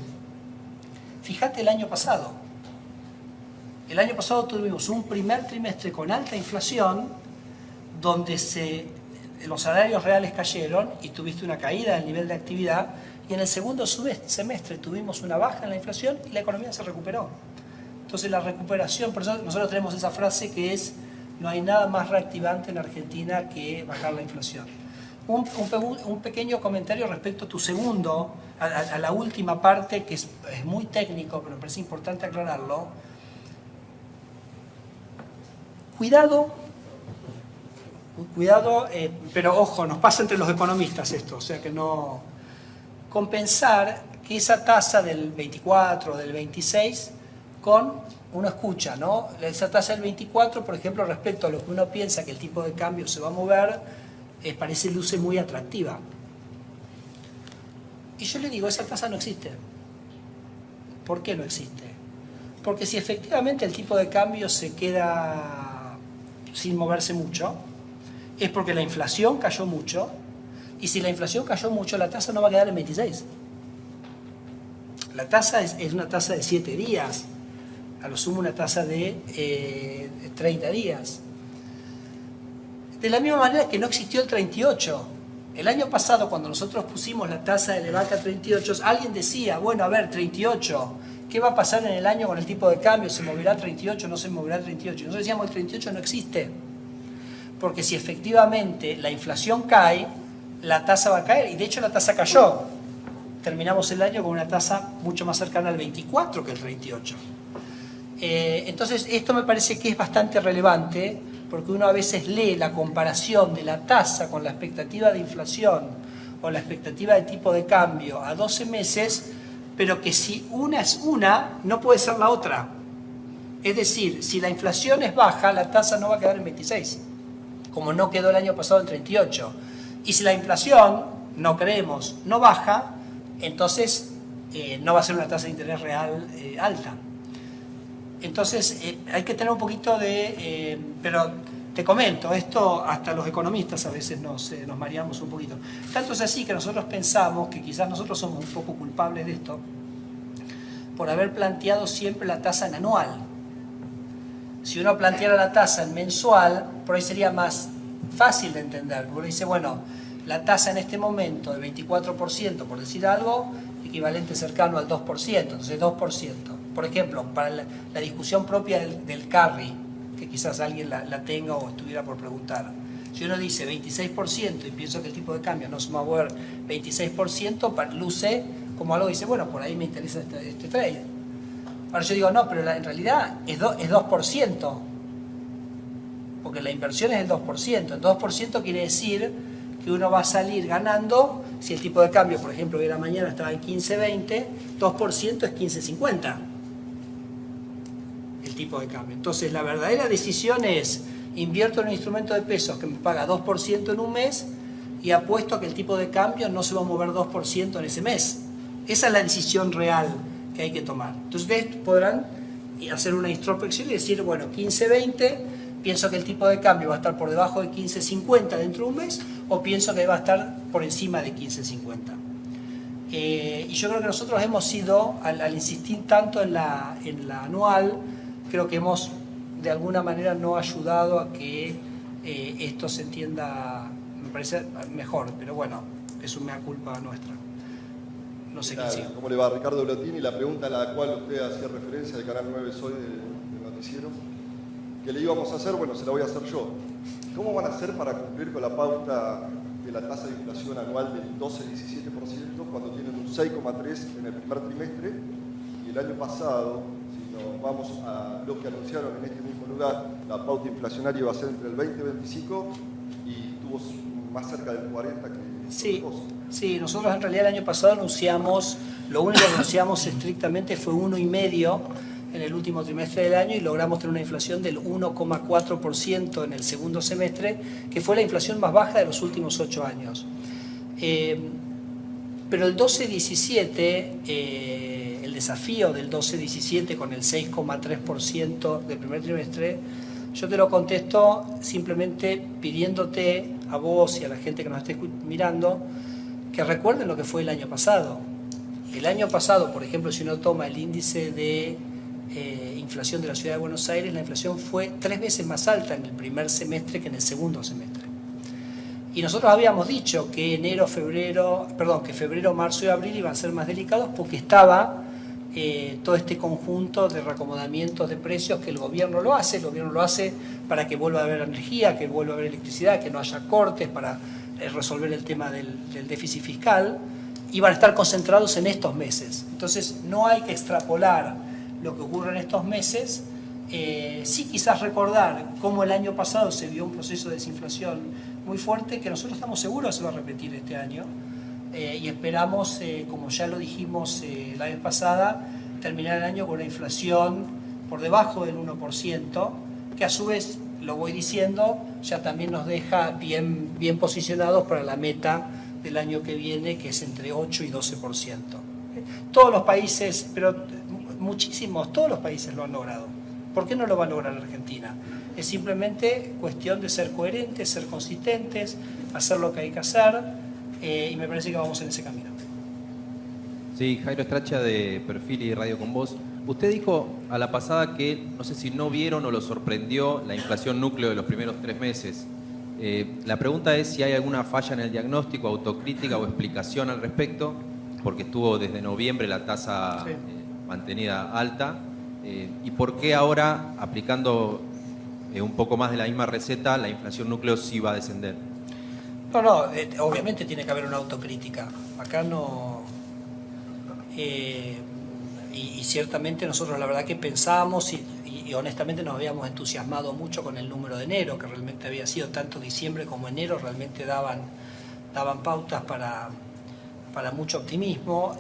Fíjate el año pasado. El año pasado tuvimos un primer trimestre con alta inflación, donde los salarios reales cayeron y tuviste una caída del nivel de actividad, y en el segundo semestre tuvimos una baja en la inflación y la economía se recuperó. Entonces la recuperación, por eso nosotros tenemos esa frase que es: no hay nada más reactivante en Argentina que bajar la inflación. Un pequeño comentario respecto a tu segundo, a la última parte, que es muy técnico, pero me parece importante aclararlo. Cuidado, pero ojo, nos pasa entre los economistas esto, o sea que no... Compensar que esa tasa del 24 o del 26 con... Uno escucha, ¿no? Esa tasa del 24, por ejemplo, respecto a lo que uno piensa que el tipo de cambio se va a mover, luce muy atractiva. Y yo le digo, esa tasa no existe. ¿Por qué no existe? Porque si efectivamente el tipo de cambio se queda sin moverse mucho, es porque la inflación cayó mucho, y si la inflación cayó mucho, la tasa no va a quedar en 26. La tasa es una tasa de 7 días, a lo sumo una tasa de 30 días. De la misma manera que no existió el 38. El año pasado, cuando nosotros pusimos la tasa de Levaca 38, alguien decía, bueno, a ver, 38, ¿qué va a pasar en el año con el tipo de cambio? ¿Se moverá 38 o no se moverá 38? Y nosotros decíamos, el 38 no existe. Porque si efectivamente la inflación cae, la tasa va a caer. Y de hecho la tasa cayó. Terminamos el año con una tasa mucho más cercana al 24 que el 38. Entonces, esto me parece que es bastante relevante, porque uno a veces lee la comparación de la tasa con la expectativa de inflación o la expectativa de tipo de cambio a 12 meses, pero que si una es una, no puede ser la otra. Es decir, si la inflación es baja, la tasa no va a quedar en 26, como no quedó el año pasado en 38. Y si la inflación, no creemos, no baja, entonces no va a ser una tasa de interés real alta. Entonces hay que tener un poquito de... pero Te comento, esto hasta los economistas a veces nos mareamos un poquito. Tanto es así que nosotros pensamos que quizás nosotros somos un poco culpables de esto por haber planteado siempre la tasa en anual. Si uno planteara la tasa en mensual, por ahí sería más fácil de entender. Uno dice, bueno, la tasa en este momento del 24%, por decir algo, equivalente cercano al 2%, entonces 2%. Por ejemplo, para la discusión propia del carry, que quizás alguien la tenga o estuviera por preguntar. Si uno dice 26% y pienso que el tipo de cambio no se va a mover 26%, luce como algo que dice, bueno, por ahí me interesa este trade. Ahora yo digo, no, pero en realidad es 2%, porque la inversión es el 2%. El 2% quiere decir que uno va a salir ganando, si el tipo de cambio, por ejemplo, hoy a la mañana estaba en 15.20, 2% es 15.50 el tipo de cambio. Entonces la verdadera decisión es, invierto en un instrumento de pesos que me paga 2% en un mes y apuesto a que el tipo de cambio no se va a mover 2% en ese mes. Esa es la decisión real que hay que tomar. Entonces ustedes podrán hacer una introspección y decir, bueno, 15.20, pienso que el tipo de cambio va a estar por debajo de 15.50 dentro de un mes, o pienso que va a estar por encima de 15.50. Y yo creo que nosotros hemos ido, al insistir tanto en la anual, creo que hemos de alguna manera no ayudado a que esto se entienda, me parece mejor, pero bueno, es una culpa nuestra. No sé quién sigue. ¿Cómo le va? Ricardo Blotini. La pregunta a la cual usted hacía referencia del Canal 9 Soy del noticiero, que le íbamos a hacer, bueno, se la voy a hacer yo. ¿Cómo van a hacer para cumplir con la pauta de la tasa de inflación anual del 12-17% cuando tienen un 6,3% en el primer trimestre? Y el año pasado, si nos vamos a lo que anunciaron en este mismo lugar, la pauta inflacionaria iba a ser entre el 20 y 25 y estuvo más cerca del 40 que... Sí, nosotros en realidad el año pasado anunciamos, lo único que anunciamos estrictamente fue 1,5% en el último trimestre del año y logramos tener una inflación del 1,4% en el segundo semestre, que fue la inflación más baja de los últimos 8 años. Pero el 12-17, el desafío del 12-17 con el 6,3% del primer trimestre, yo te lo contesto simplemente pidiéndote a vos y a la gente que nos esté mirando que recuerden lo que fue el año pasado. El año pasado, por ejemplo, si uno toma el índice de inflación de la Ciudad de Buenos Aires, la inflación fue 3 veces más alta en el primer semestre que en el segundo semestre. Y nosotros habíamos dicho que febrero, marzo y abril iban a ser más delicados porque estaba todo este conjunto de reacomodamientos de precios que el gobierno lo hace. El gobierno lo hace para que vuelva a haber energía, que vuelva a haber electricidad, que no haya cortes, para resolver el tema del déficit fiscal, y van a estar concentrados en estos meses. Entonces no hay que extrapolar lo que ocurre en estos meses, sí quizás recordar cómo el año pasado se vio un proceso de desinflación muy fuerte, que nosotros estamos seguros se va a repetir este año, y esperamos, como ya lo dijimos la vez pasada, terminar el año con una inflación por debajo del 1%, que a su vez, lo voy diciendo, ya también nos deja bien posicionados para la meta del año que viene, que es entre 8 y 12%. Todos los países, pero muchísimos, todos los países lo han logrado. ¿Por qué no lo va a lograr Argentina? Es simplemente cuestión de ser coherentes, ser consistentes, hacer lo que hay que hacer, y me parece que vamos en ese camino. Sí, Jairo Estracha de Perfil y Radio con Vos. Usted dijo a la pasada que, no sé si no vieron o lo sorprendió la inflación núcleo de los primeros 3 meses. La pregunta es si hay alguna falla en el diagnóstico, autocrítica o explicación al respecto, porque estuvo desde noviembre la tasa mantenida alta, y por qué ahora, aplicando un poco más de la misma receta, la inflación núcleo sí va a descender. No, obviamente tiene que haber una autocrítica. Acá no... Y ciertamente nosotros la verdad que pensábamos y honestamente nos habíamos entusiasmado mucho con el número de enero, que realmente había sido tanto diciembre como enero, realmente daban pautas para mucho optimismo.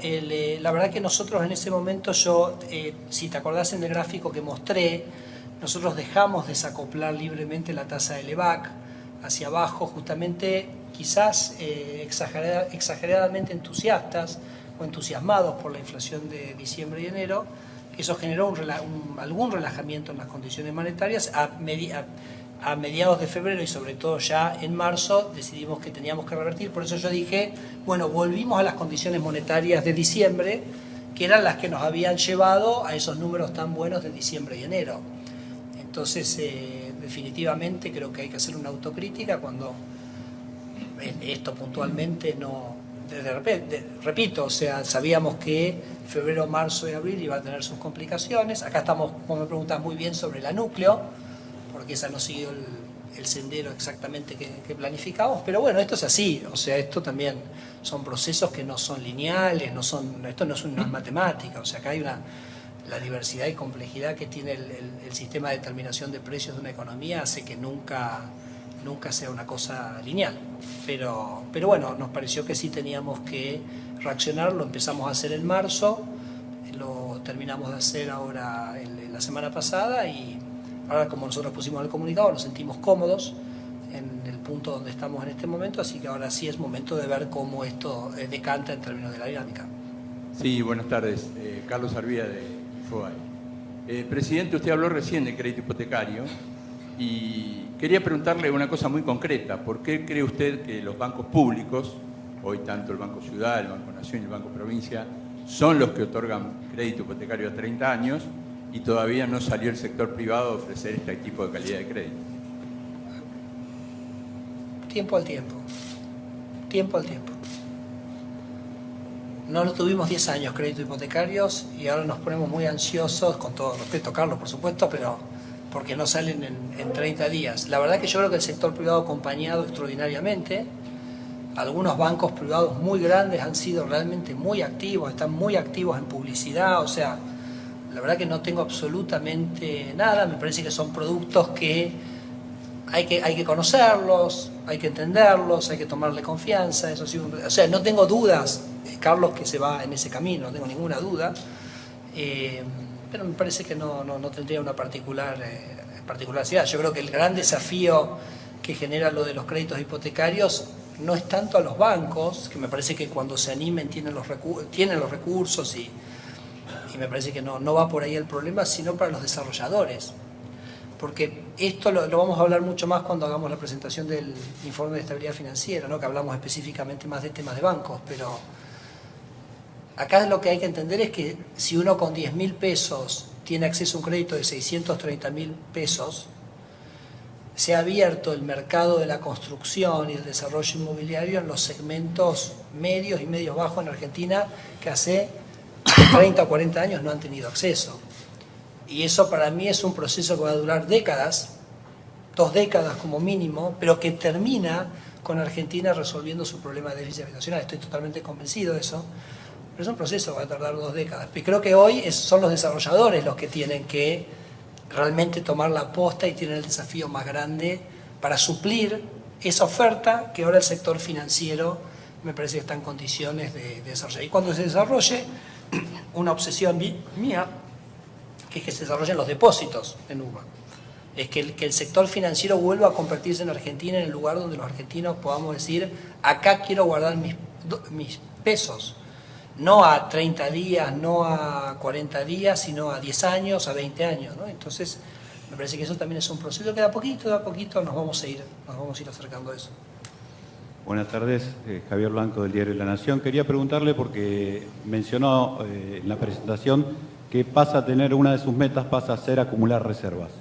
La verdad que nosotros en ese momento, si te acordás en el gráfico que mostré, nosotros dejamos desacoplar libremente la tasa del EVAC hacia abajo, justamente quizás exageradamente entusiastas o entusiasmados por la inflación de diciembre y enero. Eso generó algún relajamiento en las condiciones monetarias a mediados de febrero y sobre todo ya en marzo decidimos que teníamos que revertir. Por eso yo dije, bueno, volvimos a las condiciones monetarias de diciembre, que eran las que nos habían llevado a esos números tan buenos de diciembre y enero. Entonces, definitivamente creo que hay que hacer una autocrítica cuando esto puntualmente no... repito, o sea, sabíamos que febrero, marzo y abril iba a tener sus complicaciones. Acá estamos, como me preguntas muy bien, sobre la núcleo, porque esa no siguió el sendero exactamente que planificamos, pero bueno, esto es así, o sea, esto también son procesos que no son lineales, esto no es una matemática, o sea, acá hay la diversidad y complejidad que tiene el sistema de determinación de precios de una economía hace que nunca sea una cosa lineal, pero bueno, nos pareció que sí teníamos que reaccionar, lo empezamos a hacer en marzo, lo terminamos de hacer ahora la semana pasada y ahora, como nosotros pusimos el comunicado, nos sentimos cómodos en el punto donde estamos en este momento, así que ahora sí es momento de ver cómo esto decanta en términos de la dinámica. Sí, buenas tardes. Carlos Arvía de Infobae. Presidente, usted habló recién de crédito hipotecario y quería preguntarle una cosa muy concreta. ¿Por qué cree usted que los bancos públicos, hoy tanto el Banco Ciudad, el Banco Nación y el Banco Provincia, son los que otorgan crédito hipotecario a 30 años y todavía no salió el sector privado a ofrecer este tipo de calidad de crédito? Tiempo al tiempo. Tiempo al tiempo. No tuvimos 10 años créditos hipotecarios y ahora nos ponemos muy ansiosos, con todo respeto, Carlos, por supuesto, pero porque no salen en 30 días. La verdad que yo creo que el sector privado ha acompañado extraordinariamente. Algunos bancos privados muy grandes han sido realmente muy activos, están muy activos en publicidad, o sea, la verdad que no tengo absolutamente nada, me parece que son productos que hay que conocerlos, hay que entenderlos, hay que tomarle confianza, eso sí, o sea, no tengo dudas, Carlos, que se va en ese camino, no tengo ninguna duda, pero me parece que no tendría una particularidad. Yo creo que el gran desafío que genera lo de los créditos hipotecarios no es tanto a los bancos, que me parece que cuando se animen tienen los recursos y me parece que no va por ahí el problema, sino para los desarrolladores. Porque esto lo vamos a hablar mucho más cuando hagamos la presentación del informe de estabilidad financiera, ¿no? Que hablamos específicamente más de temas de bancos, pero acá lo que hay que entender es que si uno con 10.000 pesos tiene acceso a un crédito de 630.000 pesos, se ha abierto el mercado de la construcción y el desarrollo inmobiliario en los segmentos medios y medios bajos en Argentina que hace 30 o 40 años no han tenido acceso. Y eso para mí es un proceso que va a durar décadas, 2 décadas como mínimo, pero que termina con Argentina resolviendo su problema de déficit habitacional. Estoy totalmente convencido de eso, pero es un proceso que va a tardar 2 décadas. Y creo que hoy son los desarrolladores los que tienen que realmente tomar la posta y tienen el desafío más grande para suplir esa oferta que ahora el sector financiero me parece que está en condiciones de desarrollar. Y cuando se desarrolle, una obsesión mía, que es que se desarrollen los depósitos en UBA. Es que el sector financiero vuelva a convertirse en Argentina en el lugar donde los argentinos podamos decir, acá quiero guardar mis pesos. No a 30 días, no a 40 días, sino a 10 años, a 20 años, ¿no? Entonces, me parece que eso también es un proceso que de a poquito nos vamos a ir acercando a eso. Buenas tardes, Javier Blanco del Diario La Nación. Quería preguntarle porque mencionó en la presentación que pasa a tener una de sus metas, pasa a ser acumular reservas.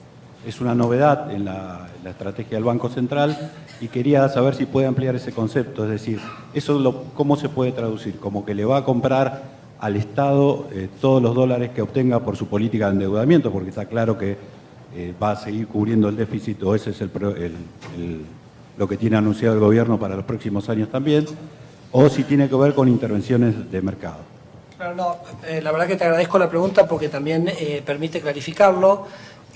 Es una novedad en la estrategia del Banco Central y quería saber si puede ampliar ese concepto, es decir, ¿cómo se puede traducir? ¿Como que le va a comprar al Estado todos los dólares que obtenga por su política de endeudamiento? Porque está claro que va a seguir cubriendo el déficit, o ese es lo que tiene anunciado el gobierno para los próximos años también, o si tiene que ver con intervenciones de mercado. Claro, no, la verdad que te agradezco la pregunta porque también permite clarificarlo.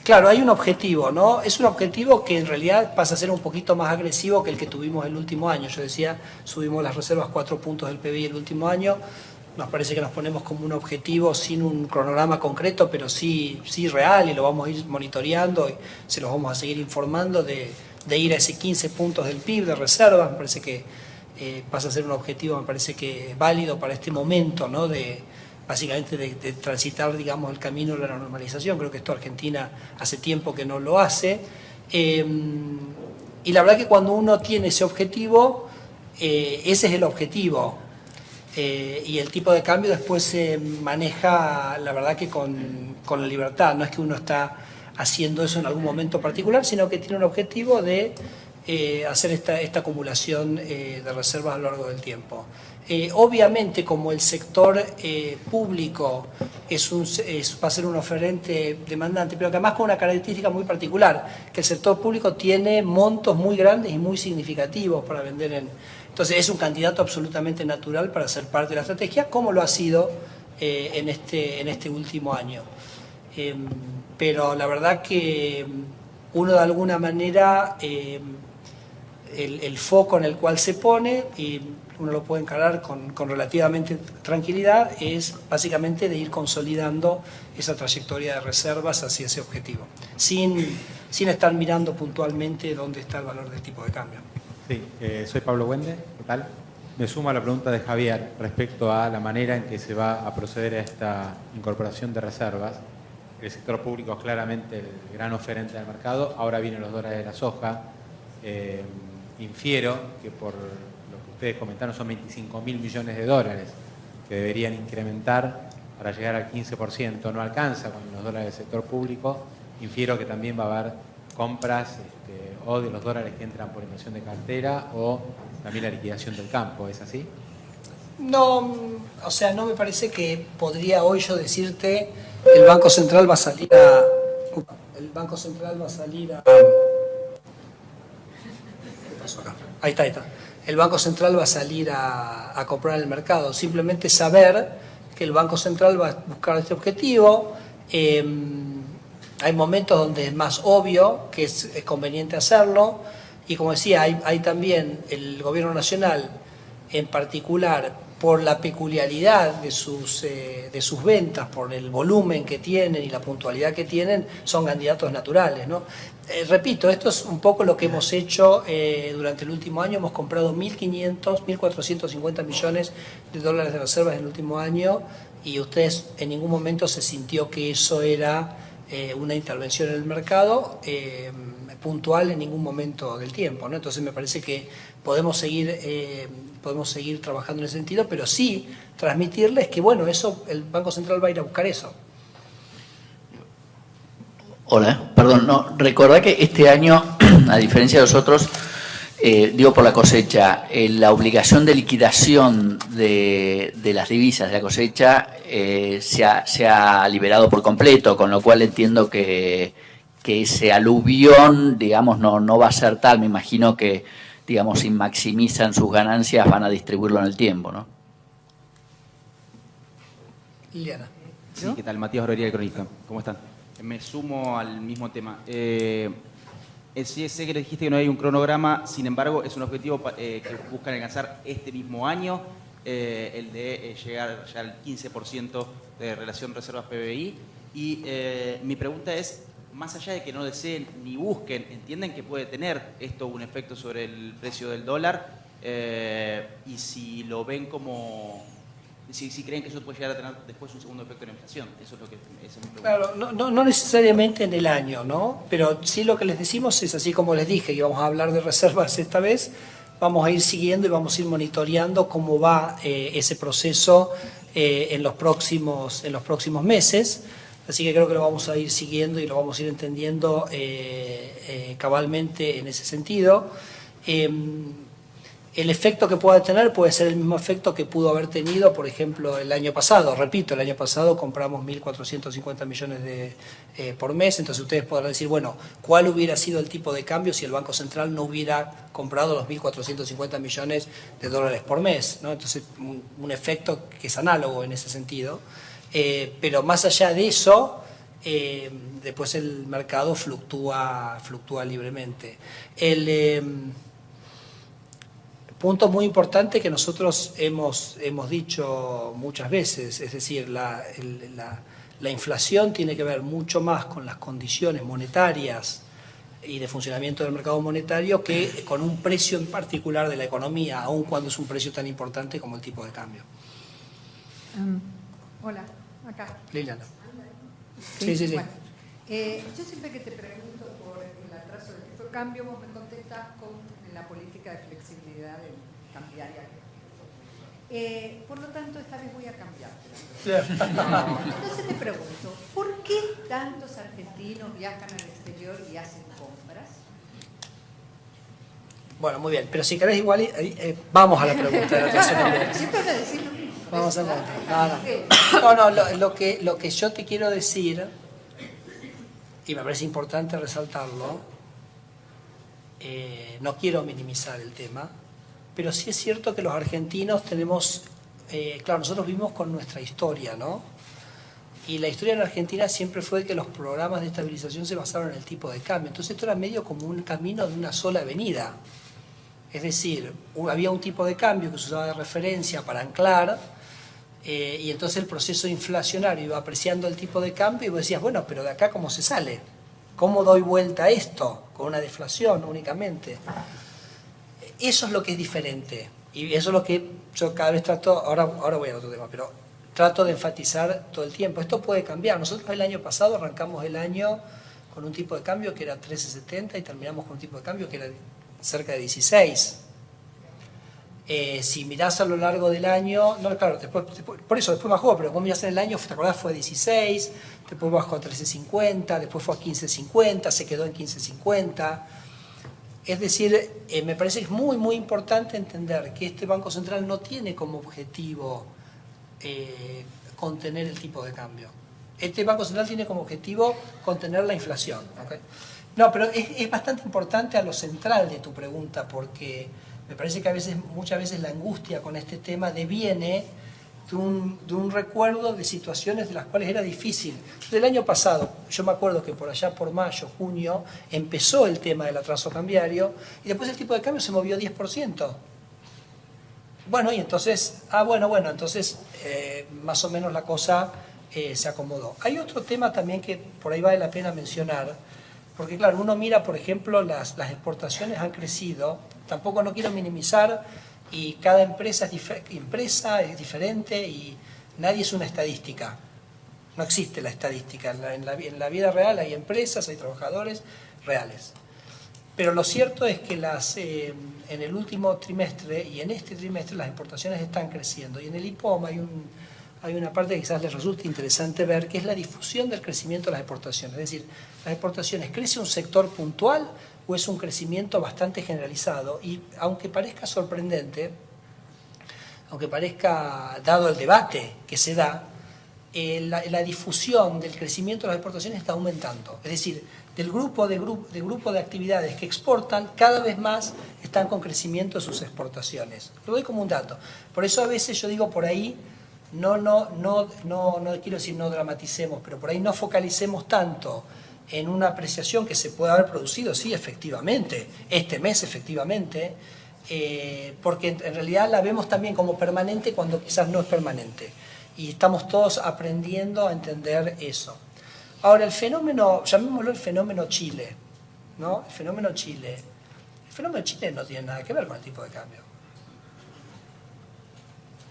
Claro, hay un objetivo, ¿no? Es un objetivo que en realidad pasa a ser un poquito más agresivo que el que tuvimos el último año. Yo decía, subimos las reservas 4 puntos del PBI el último año. Nos parece que nos ponemos como un objetivo sin un cronograma concreto, pero sí real, y lo vamos a ir monitoreando y se los vamos a seguir informando de ir a ese 15 puntos del PIB de reservas. Me parece que pasa a ser un objetivo, me parece que válido para este momento, ¿no? Básicamente de transitar, digamos, el camino de la normalización. Creo que esto Argentina hace tiempo que no lo hace Y la verdad que cuando uno tiene ese objetivo, ese es el objetivo. Y el tipo de cambio después se maneja, la verdad que con la libertad. No es que uno está haciendo eso en algún momento particular, sino que tiene un objetivo de hacer esta acumulación de reservas a lo largo del tiempo. Obviamente, como el sector público va a ser un oferente demandante, pero que además con una característica muy particular, que el sector público tiene montos muy grandes y muy significativos para vender Entonces es un candidato absolutamente natural para ser parte de la estrategia, como lo ha sido en este último año. Pero la verdad que uno de alguna manera, el foco en el cual se pone, y uno lo puede encarar con relativamente tranquilidad, es básicamente de ir consolidando esa trayectoria de reservas hacia ese objetivo, sin estar mirando puntualmente dónde está el valor del tipo de cambio. Sí, soy Pablo Wende, ¿qué tal? Me sumo a la pregunta de Javier respecto a la manera en que se va a proceder a esta incorporación de reservas. El sector público es claramente el gran oferente del mercado, ahora vienen los dólares de la soja. Infiero que por lo que ustedes comentaron son 25.000 millones de dólares que deberían incrementar para llegar al 15%. No alcanza con los dólares del sector público. Infiero que también va a haber compras o de los dólares que entran por inversión de cartera o también la liquidación del campo. ¿Es así? No, o sea, no me parece que podría hoy yo decirte el Banco Central va a salir a... El Banco Central va a salir a... ¿Qué pasó acá? Ahí está. El Banco Central va a salir a comprar el mercado. Simplemente saber que el Banco Central va a buscar este objetivo. Hay momentos donde es más obvio que es conveniente hacerlo. Y como decía, hay también el Gobierno Nacional, en particular, por la peculiaridad de sus ventas, por el volumen que tienen y la puntualidad que tienen, son candidatos naturales, ¿no? Repito, esto es un poco lo que hemos hecho durante el último año. Hemos comprado 1.450 millones de dólares de reservas en el último año, y ustedes en ningún momento se sintió que eso era una intervención en el mercado puntual en ningún momento del tiempo, ¿no? Entonces me parece que podemos seguir trabajando en ese sentido, pero sí transmitirles que, bueno, eso el Banco Central va a ir a buscar eso. Hola, perdón, no, recordá que este año, a diferencia de los otros, digo por la cosecha, la obligación de liquidación de las divisas de la cosecha se ha liberado por completo, con lo cual entiendo que ese aluvión, digamos, no va a ser tal. Me imagino que, digamos, si maximizan sus ganancias van a distribuirlo en el tiempo, ¿no? Liliana. Sí, ¿qué tal? Matías Ororía, el cronista. ¿Cómo están? Me sumo al mismo tema. Sí, sé que le dijiste que no hay un cronograma, sin embargo, es un objetivo que buscan alcanzar este mismo año, el de llegar ya al 15% de relación reservas PBI. Y mi pregunta es, más allá de que no deseen ni busquen, ¿entienden que puede tener esto un efecto sobre el precio del dólar? Y si lo ven como... Si creen que eso puede llegar a tener después un segundo efecto en la inflación. Eso es lo que... Esa es mi pregunta. Claro, no necesariamente en el año, ¿no? Pero sí lo que les decimos es, así como les dije, que vamos a hablar de reservas esta vez, vamos a ir siguiendo y vamos a ir monitoreando cómo va ese proceso en los próximos meses. Así que creo que lo vamos a ir siguiendo y lo vamos a ir entendiendo cabalmente en ese sentido. El efecto que pueda tener puede ser el mismo efecto que pudo haber tenido, por ejemplo, el año pasado. Repito, el año pasado compramos 1.450 millones por mes, entonces ustedes podrán decir, bueno, ¿cuál hubiera sido el tipo de cambio si el Banco Central no hubiera comprado los 1.450 millones de dólares por mes, ¿no? Entonces, un efecto que es análogo en ese sentido. Pero más allá de eso, después el mercado fluctúa libremente. Punto muy importante que nosotros hemos dicho muchas veces, es decir, la inflación tiene que ver mucho más con las condiciones monetarias y de funcionamiento del mercado monetario que con un precio en particular de la economía, aun cuando es un precio tan importante como el tipo de cambio. Hola, acá. Liliana. Sí. Sí. Bueno, yo siempre que te pregunto por la atraso del tipo de cambio, vos me contestás con la política de flexibilidad cambiaria. Por lo tanto, esta vez voy a cambiar. Entonces te pregunto, ¿por qué tantos argentinos viajan al exterior y hacen compras? Bueno, muy bien, pero si querés igual, vamos a la pregunta de la atraso cambiario. Siempre vas a decir lo mismo. Vamos a lo que yo te quiero decir, y me parece importante resaltarlo, no quiero minimizar el tema, pero sí es cierto que los argentinos tenemos, claro, nosotros vivimos con nuestra historia, ¿no? Y la historia en Argentina siempre fue que los programas de estabilización se basaron en el tipo de cambio. Entonces esto era medio como un camino de una sola avenida. Es decir, había un tipo de cambio que se usaba de referencia para anclar, y entonces el proceso inflacionario iba apreciando el tipo de cambio y vos decías, bueno, pero de acá ¿cómo se sale? ¿Cómo doy vuelta a esto? Con una deflación únicamente. Eso es lo que es diferente. Y eso es lo que yo cada vez trato, ahora voy a otro tema, pero trato de enfatizar todo el tiempo. Esto puede cambiar. Nosotros el año pasado arrancamos el año con un tipo de cambio que era 13.70 y terminamos con un tipo de cambio que era cerca de 16. Si mirás a lo largo del año, no, claro, por eso después bajó, pero vos mirás en el año, ¿te acordás? Fue 16, después bajó a 13.50, después fue a 15.50, se quedó en 15.50. Es decir, me parece que es muy, muy importante entender que este Banco Central no tiene como objetivo contener el tipo de cambio. Este Banco Central tiene como objetivo contener la inflación. ¿Okay? No, pero es bastante importante a lo central de tu pregunta, porque me parece que muchas veces la angustia con este tema deviene de un recuerdo de situaciones de las cuales era difícil. Del año pasado, yo me acuerdo que por allá por mayo, junio, empezó el tema del atraso cambiario y después el tipo de cambio se movió 10%. Bueno, y entonces, entonces más o menos la cosa se acomodó. Hay otro tema también que por ahí vale la pena mencionar, porque claro, uno mira, por ejemplo, las exportaciones han crecido, tampoco no quiero minimizar, y cada empresa es diferente y nadie es una estadística. No existe la estadística. En la vida real hay empresas, hay trabajadores reales. Pero lo cierto es que en el último trimestre y en este trimestre las exportaciones están creciendo. Y en el IPOM hay una parte que quizás les resulte interesante ver, que es la difusión del crecimiento de las exportaciones. Es decir, las exportaciones, ¿crece un sector puntual o es un crecimiento bastante generalizado? Y aunque parezca sorprendente, aunque parezca dado el debate que se da, la difusión del crecimiento de las exportaciones está aumentando. Es decir, del grupo de actividades que exportan, cada vez más están con crecimiento de sus exportaciones. Lo doy como un dato. Por eso a veces yo digo por ahí, no quiero decir no dramaticemos, pero por ahí no focalicemos tanto en una apreciación que se puede haber producido, sí, efectivamente, este mes efectivamente, porque en realidad la vemos también como permanente cuando quizás no es permanente. Y estamos todos aprendiendo a entender eso. Ahora, el fenómeno, llamémoslo el fenómeno Chile, ¿no? El fenómeno Chile no tiene nada que ver con el tipo de cambio.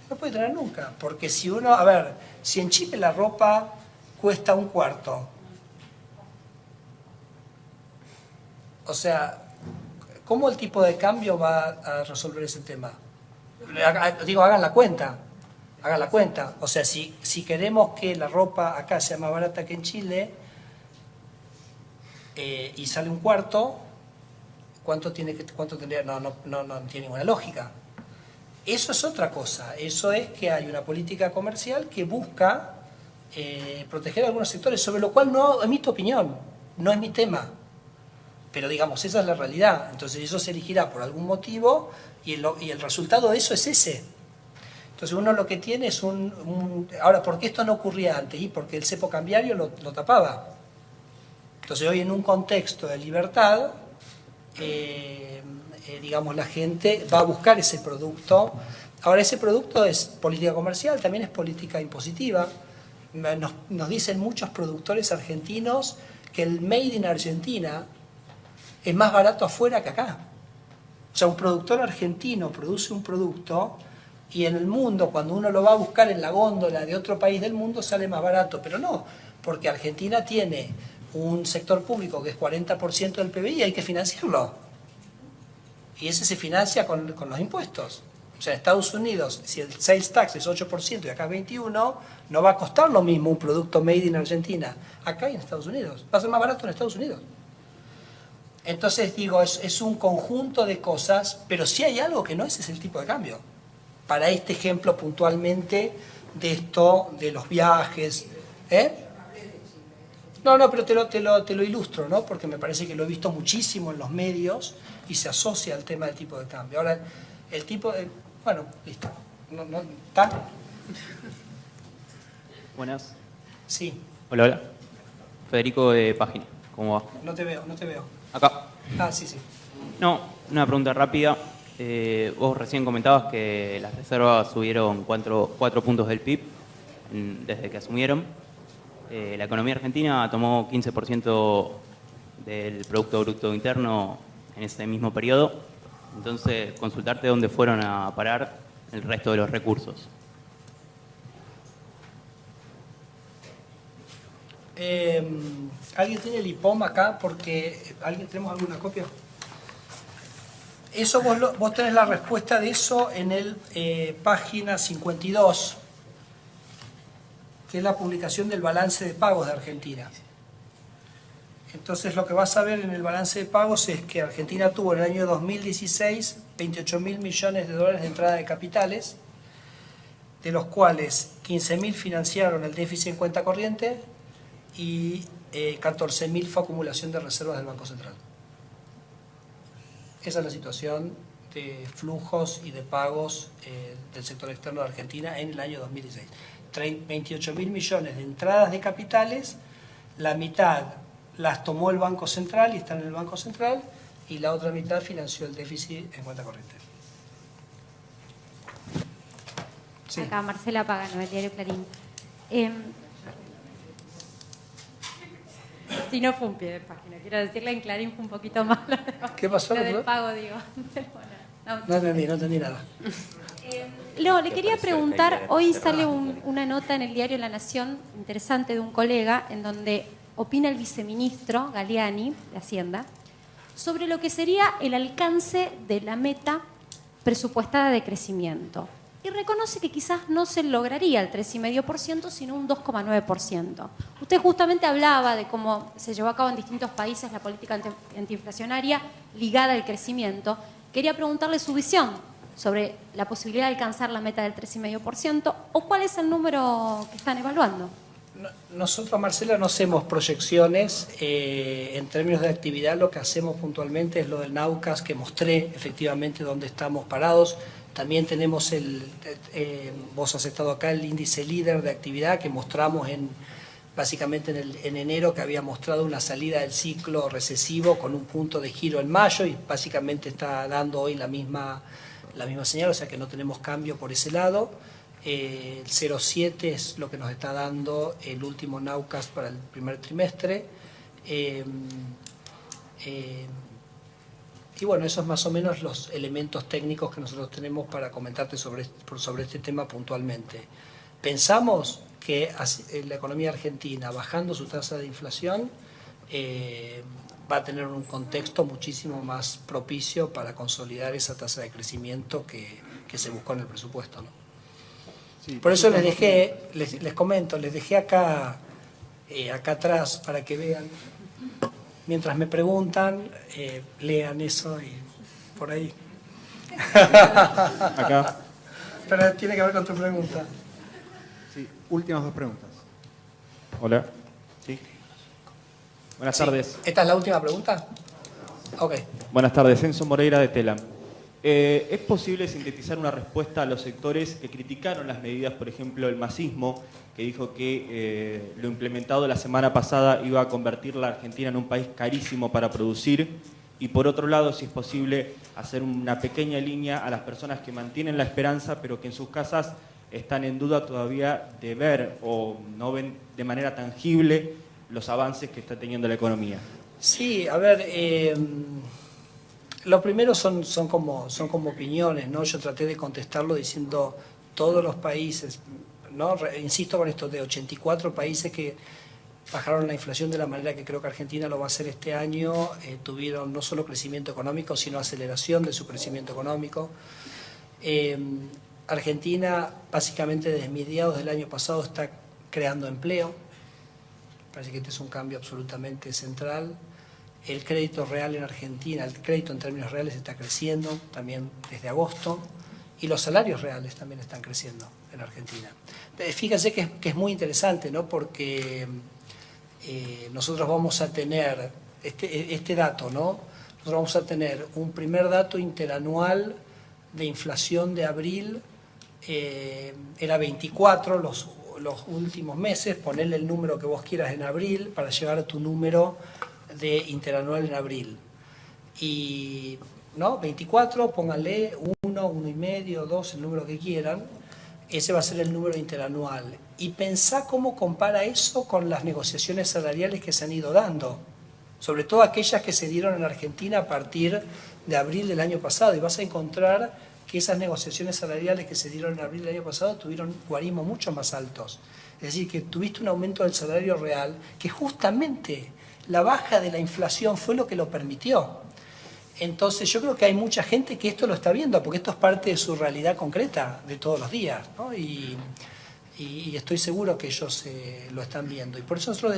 No puede tener nunca, porque si en Chile la ropa cuesta un cuarto, o sea, ¿cómo el tipo de cambio va a resolver ese tema? Hagan la cuenta. O sea, si queremos que la ropa acá sea más barata que en Chile y sale un cuarto, ¿cuánto tendría? No tiene ninguna lógica. Eso es otra cosa. Eso es que hay una política comercial que busca proteger a algunos sectores, sobre lo cual no emito opinión, no es mi tema. Pero digamos, esa es la realidad. Entonces eso se elegirá por algún motivo y el resultado de eso es ese. Entonces uno lo que tiene es Ahora, ¿por qué esto no ocurría antes? Y porque el cepo cambiario lo tapaba. Entonces hoy en un contexto de libertad, digamos, la gente va a buscar ese producto. Ahora, ese producto es política comercial, también es política impositiva. Nos dicen muchos productores argentinos que el made in Argentina es más barato afuera que acá. O sea, un productor argentino produce un producto y en el mundo, cuando uno lo va a buscar en la góndola de otro país del mundo, sale más barato. Pero no, porque Argentina tiene un sector público que es 40% del PBI, hay que financiarlo. Y ese se financia con los impuestos. O sea, en Estados Unidos, si el sales tax es 8% y acá es 21%, no va a costar lo mismo un producto made in Argentina acá y en Estados Unidos. Va a ser más barato en Estados Unidos. Entonces, digo, es un conjunto de cosas, pero si hay algo que no, ese es el tipo de cambio. Para este ejemplo puntualmente de esto, de los viajes. No, pero te lo ilustro, ¿no? Porque me parece que lo he visto muchísimo en los medios y se asocia al tema del tipo de cambio. Ahora, el tipo de... Bueno, listo. ¿Está? Buenas. Sí. Hola. Federico de Página. ¿Cómo va? No te veo. Acá. Ah, sí. No, una pregunta rápida. Vos recién comentabas que las reservas subieron 4 puntos del PIB desde que asumieron. La economía argentina tomó 15% del Producto Bruto Interno en ese mismo periodo. Entonces, consultarte dónde fueron a parar el resto de los recursos. ¿Alguien tiene el IPOM acá? Porque ¿tenemos alguna copia? Eso vos tenés la respuesta de eso en el página 52, que es la publicación del balance de pagos de Argentina. Entonces lo que vas a ver en el balance de pagos es que Argentina tuvo en el año 2016 28.000 millones de dólares de entrada de capitales, de los cuales 15.000 financiaron el déficit en cuenta corriente y 14.000 fue acumulación de reservas del Banco Central. Esa es la situación de flujos y de pagos del sector externo de Argentina en el año 2016. 28.000 millones de entradas de capitales, la mitad las tomó el Banco Central y están en el Banco Central, y la otra mitad financió el déficit en cuenta corriente. Sí. Acá Marcela Pagano, del diario Clarín. Si no fue un pie de página, quiero decirle, en Clarín fue un poquito más. ¿Qué pasó? Lo del pago, digo. No entendí nada. No, le quería preguntar, hoy sale una nota en el diario La Nación, interesante, de un colega, en donde opina el viceministro Galeani, de Hacienda, sobre lo que sería el alcance de la meta presupuestada de crecimiento. Y reconoce que quizás no se lograría el 3,5%, sino un 2,9%. Usted justamente hablaba de cómo se llevó a cabo en distintos países la política antiinflacionaria ligada al crecimiento. Quería preguntarle su visión sobre la posibilidad de alcanzar la meta del 3,5% o cuál es el número que están evaluando. Nosotros, Marcela, no hacemos proyecciones en términos de actividad. Lo que hacemos puntualmente es lo del Naucas, que mostré efectivamente dónde estamos parados. También tenemos vos has estado acá, el índice líder de actividad que mostramos básicamente en enero, que había mostrado una salida del ciclo recesivo con un punto de giro en mayo y básicamente está dando hoy la misma señal, o sea que no tenemos cambio por ese lado. El 0,7 es lo que nos está dando el último Naucas para el primer trimestre. Y bueno, esos más o menos los elementos técnicos que nosotros tenemos para comentarte sobre este tema puntualmente. Pensamos que la economía argentina, bajando su tasa de inflación, va a tener un contexto muchísimo más propicio para consolidar esa tasa de crecimiento que se buscó en el presupuesto, ¿no? Sí, por eso les comento, les dejé acá atrás para que vean. Mientras me preguntan, lean eso y por ahí. Acá. Pero tiene que ver con tu pregunta. Sí, últimas 2 preguntas. Hola. Sí. Buenas tardes. ¿Esta es la última pregunta? Ok. Buenas tardes, Enzo Moreira de Telam. ¿Es posible sintetizar una respuesta a los sectores que criticaron las medidas, por ejemplo, el masismo, que dijo que lo implementado la semana pasada iba a convertir la Argentina en un país carísimo para producir? Y por otro lado, si es posible hacer una pequeña línea a las personas que mantienen la esperanza, pero que en sus casas están en duda todavía de ver o no ven de manera tangible los avances que está teniendo la economía. Sí, a ver, lo primero son como opiniones, ¿no? Yo traté de contestarlo diciendo todos los países, ¿no? Insisto con esto de 84 países que bajaron la inflación de la manera que creo que Argentina lo va a hacer este año, tuvieron no solo crecimiento económico, sino aceleración de su crecimiento económico. Argentina, básicamente desde mediados del año pasado, está creando empleo. Parece que este es un cambio absolutamente central. El crédito real en Argentina, el crédito en términos reales está creciendo también desde agosto, y los salarios reales también están creciendo en Argentina. Fíjense que es muy interesante, ¿no? Porque nosotros vamos a tener este dato, ¿no? Nosotros vamos a tener un primer dato interanual de inflación de abril, era 24 los últimos meses, ponerle el número que vos quieras en abril para llegar a tu número de interanual en abril. Y, ¿no? 24, pónganle 1, 1,5, 2, el número que quieran. Ese va a ser el número interanual. Y pensá cómo compara eso con las negociaciones salariales que se han ido dando, sobre todo aquellas que se dieron en Argentina a partir de abril del año pasado. Y vas a encontrar que esas negociaciones salariales que se dieron en abril del año pasado tuvieron guarismos mucho más altos. Es decir, que tuviste un aumento del salario real que justamente la baja de la inflación fue lo que lo permitió. Entonces yo creo que hay mucha gente que esto lo está viendo, porque esto es parte de su realidad concreta de todos los días, ¿no? Y estoy seguro que ellos lo están viendo. Y por eso nosotros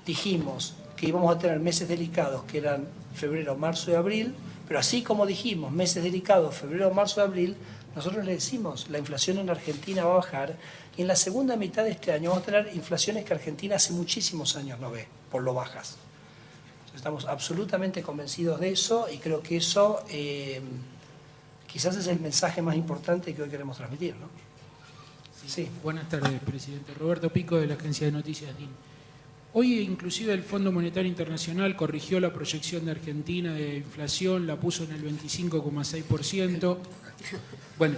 dijimos que íbamos a tener meses delicados, que eran febrero, marzo y abril, pero así como dijimos meses delicados, febrero, marzo y abril, nosotros le decimos, la inflación en Argentina va a bajar, y en la segunda mitad de este año vamos a tener inflaciones que Argentina hace muchísimos años no ve, por lo bajas. Estamos absolutamente convencidos de eso, y creo que eso quizás es el mensaje más importante que hoy queremos transmitir, ¿no? Sí. Buenas tardes, presidente. Roberto Pico, de la Agencia de Noticias DIN. Hoy inclusive el Fondo Monetario Internacional corrigió la proyección de Argentina de inflación, la puso en el 25,6%. Bueno,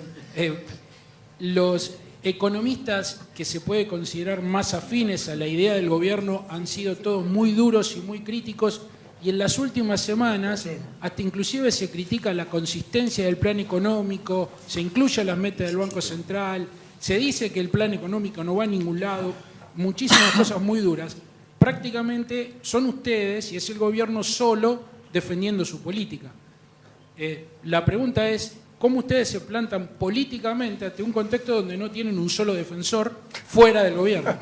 los economistas que se puede considerar más afines a la idea del gobierno han sido todos muy duros y muy críticos, y en las últimas semanas hasta inclusive se critica la consistencia del plan económico, se incluye las metas del Banco Central, se dice que el plan económico no va a ningún lado, muchísimas cosas muy duras. Prácticamente son ustedes y es el gobierno solo defendiendo su política. La pregunta es, ¿cómo ustedes se plantan políticamente ante un contexto donde no tienen un solo defensor fuera del gobierno?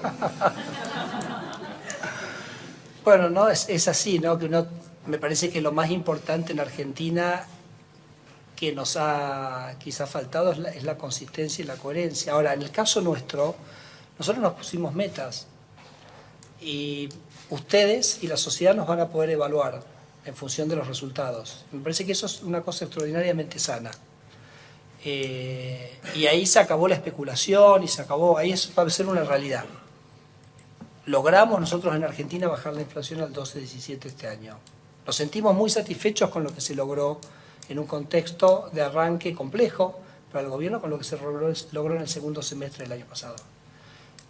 Bueno, no es así, ¿no? Que me parece que lo más importante en Argentina que nos ha quizás faltado es la consistencia y la coherencia. Ahora, en el caso nuestro, nosotros nos pusimos metas, y ustedes y la sociedad nos van a poder evaluar en función de los resultados. Me parece que eso es una cosa extraordinariamente sana. Y ahí se acabó la especulación, y se acabó, ahí va a ser una realidad. Logramos nosotros en Argentina bajar la inflación al 12,17 este año. Nos sentimos muy satisfechos con lo que se logró en un contexto de arranque complejo para el gobierno, con lo que se logró en el segundo semestre del año pasado.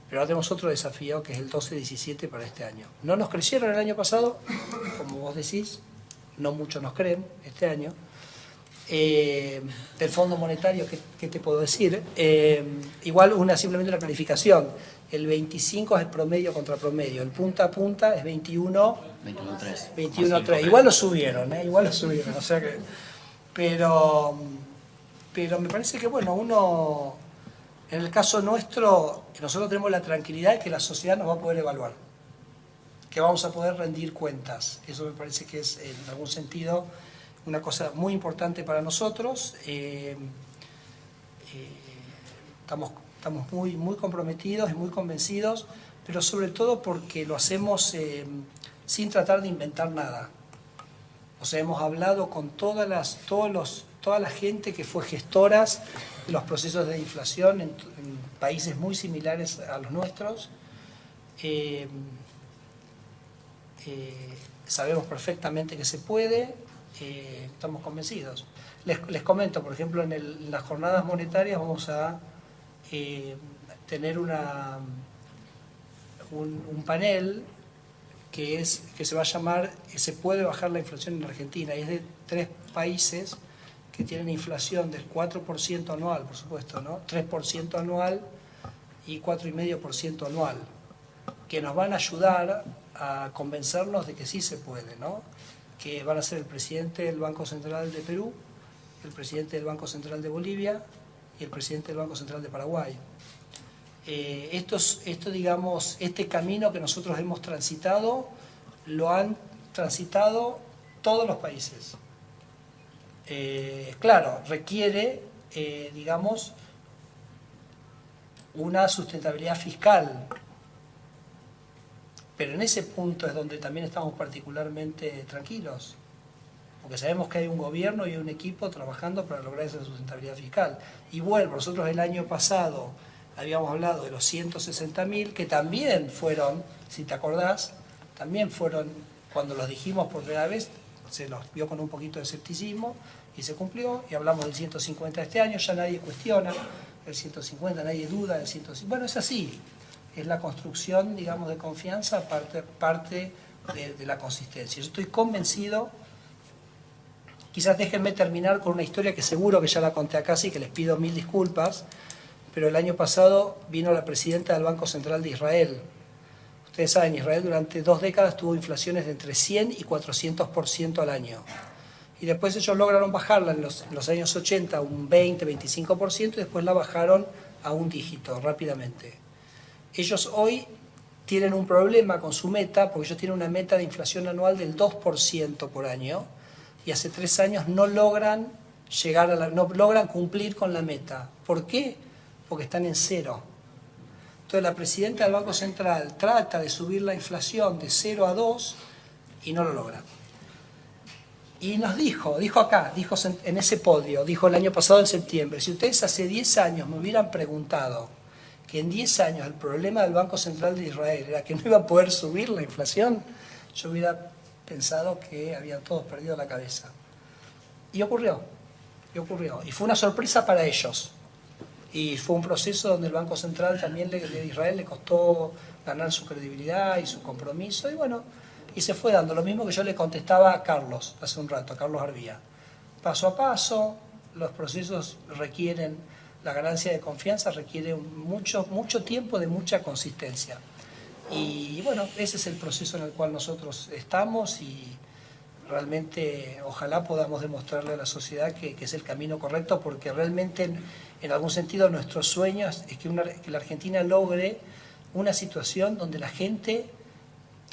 Pero ahora tenemos otro desafío, que es el 12,17 para este año. No nos creyeron el año pasado, como vos decís, no muchos nos creen este año. Del Fondo Monetario, ¿qué te puedo decir? Igual simplemente una clarificación. El 25 es el promedio contra promedio, el punta a punta es 21,3. Igual lo subieron, o sea que... Pero me parece que, bueno, en el caso nuestro, nosotros tenemos la tranquilidad de que la sociedad nos va a poder evaluar, que vamos a poder rendir cuentas. Eso me parece que es, en algún sentido, una cosa muy importante para nosotros. Estamos muy comprometidos y muy convencidos, pero sobre todo porque lo hacemos sin tratar de inventar nada. O sea, hemos hablado con toda la gente que fue gestoras de los procesos de inflación en países muy similares a los nuestros. Sabemos perfectamente que se puede, estamos convencidos. Les comento, por ejemplo, en las jornadas monetarias vamos a tener un panel que se va a llamar ¿Se puede bajar la inflación en Argentina? Y es de 3 países que tienen inflación del 4% anual, por supuesto, ¿no? 3% anual y 4,5% anual. que nos van a ayudar a convencernos de que sí se puede, ¿no? Que van a ser el presidente del Banco Central de Perú, el presidente del Banco Central de Bolivia y el presidente del Banco Central de Paraguay. Digamos, este camino que nosotros hemos transitado, lo han transitado todos los países. Claro, requiere, digamos, una sustentabilidad fiscal, pero en ese punto es donde también estamos particularmente tranquilos, porque sabemos que hay un gobierno y un equipo trabajando para lograr esa sustentabilidad fiscal. Y vuelvo, nosotros el año pasado habíamos hablado de los 160.000, que también fueron, si te acordás, también fueron, cuando los dijimos por primera vez, se los vio con un poquito de escepticismo y se cumplió, y hablamos del 150 este año, ya nadie cuestiona el 150, nadie duda del 150. Bueno, es así, es la construcción, digamos, de confianza, parte de la consistencia. Yo estoy convencido, quizás déjenme terminar con una historia que seguro que ya la conté acá, así que les pido 1000 disculpas, pero el año pasado vino la presidenta del Banco Central de Israel. Ustedes saben, Israel durante 2 décadas tuvo inflaciones de entre 100 y 400% al año. Y después ellos lograron bajarla en los años 80 a un 20, 25% y después la bajaron a un dígito rápidamente. Ellos hoy tienen un problema con su meta, porque ellos tienen una meta de inflación anual del 2% por año, y hace 3 años no logran no logran cumplir con la meta. ¿Por qué? Porque están en cero. Entonces la presidenta del Banco Central trata de subir la inflación de 0 a 2 y no lo logra. Y nos dijo acá, dijo en ese podio, dijo el año pasado en septiembre, si ustedes hace 10 años me hubieran preguntado que en 10 años el problema del Banco Central de Israel era que no iba a poder subir la inflación, yo hubiera pensado que habían todos perdido la cabeza. Y ocurrió. Y fue una sorpresa para ellos. Y fue un proceso donde el Banco Central también de Israel le costó ganar su credibilidad y su compromiso. Y bueno, y se fue dando lo mismo que yo le contestaba a Carlos hace un rato, a Carlos Arbía. Paso a paso, los procesos requieren, la ganancia de confianza requiere mucho tiempo de mucha consistencia. Y bueno, ese es el proceso en el cual nosotros estamos y realmente ojalá podamos demostrarle a la sociedad que es el camino correcto, porque realmente en algún sentido nuestro sueño es que la Argentina logre una situación donde la gente,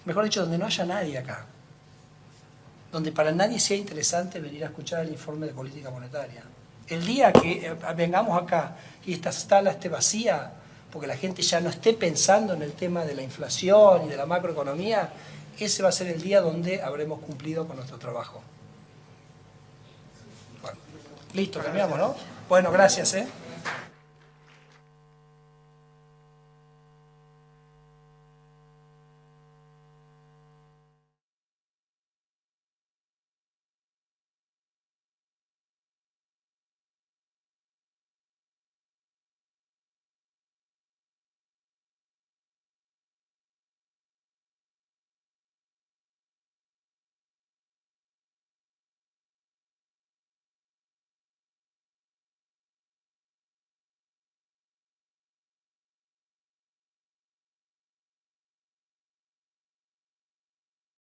mejor dicho, donde no haya nadie acá, donde para nadie sea interesante venir a escuchar el informe de política monetaria. El día que vengamos acá y esta sala esté vacía, porque la gente ya no esté pensando en el tema de la inflación y de la macroeconomía, ese va a ser el día donde habremos cumplido con nuestro trabajo. Bueno, listo, terminamos, ¿no? Bueno, gracias,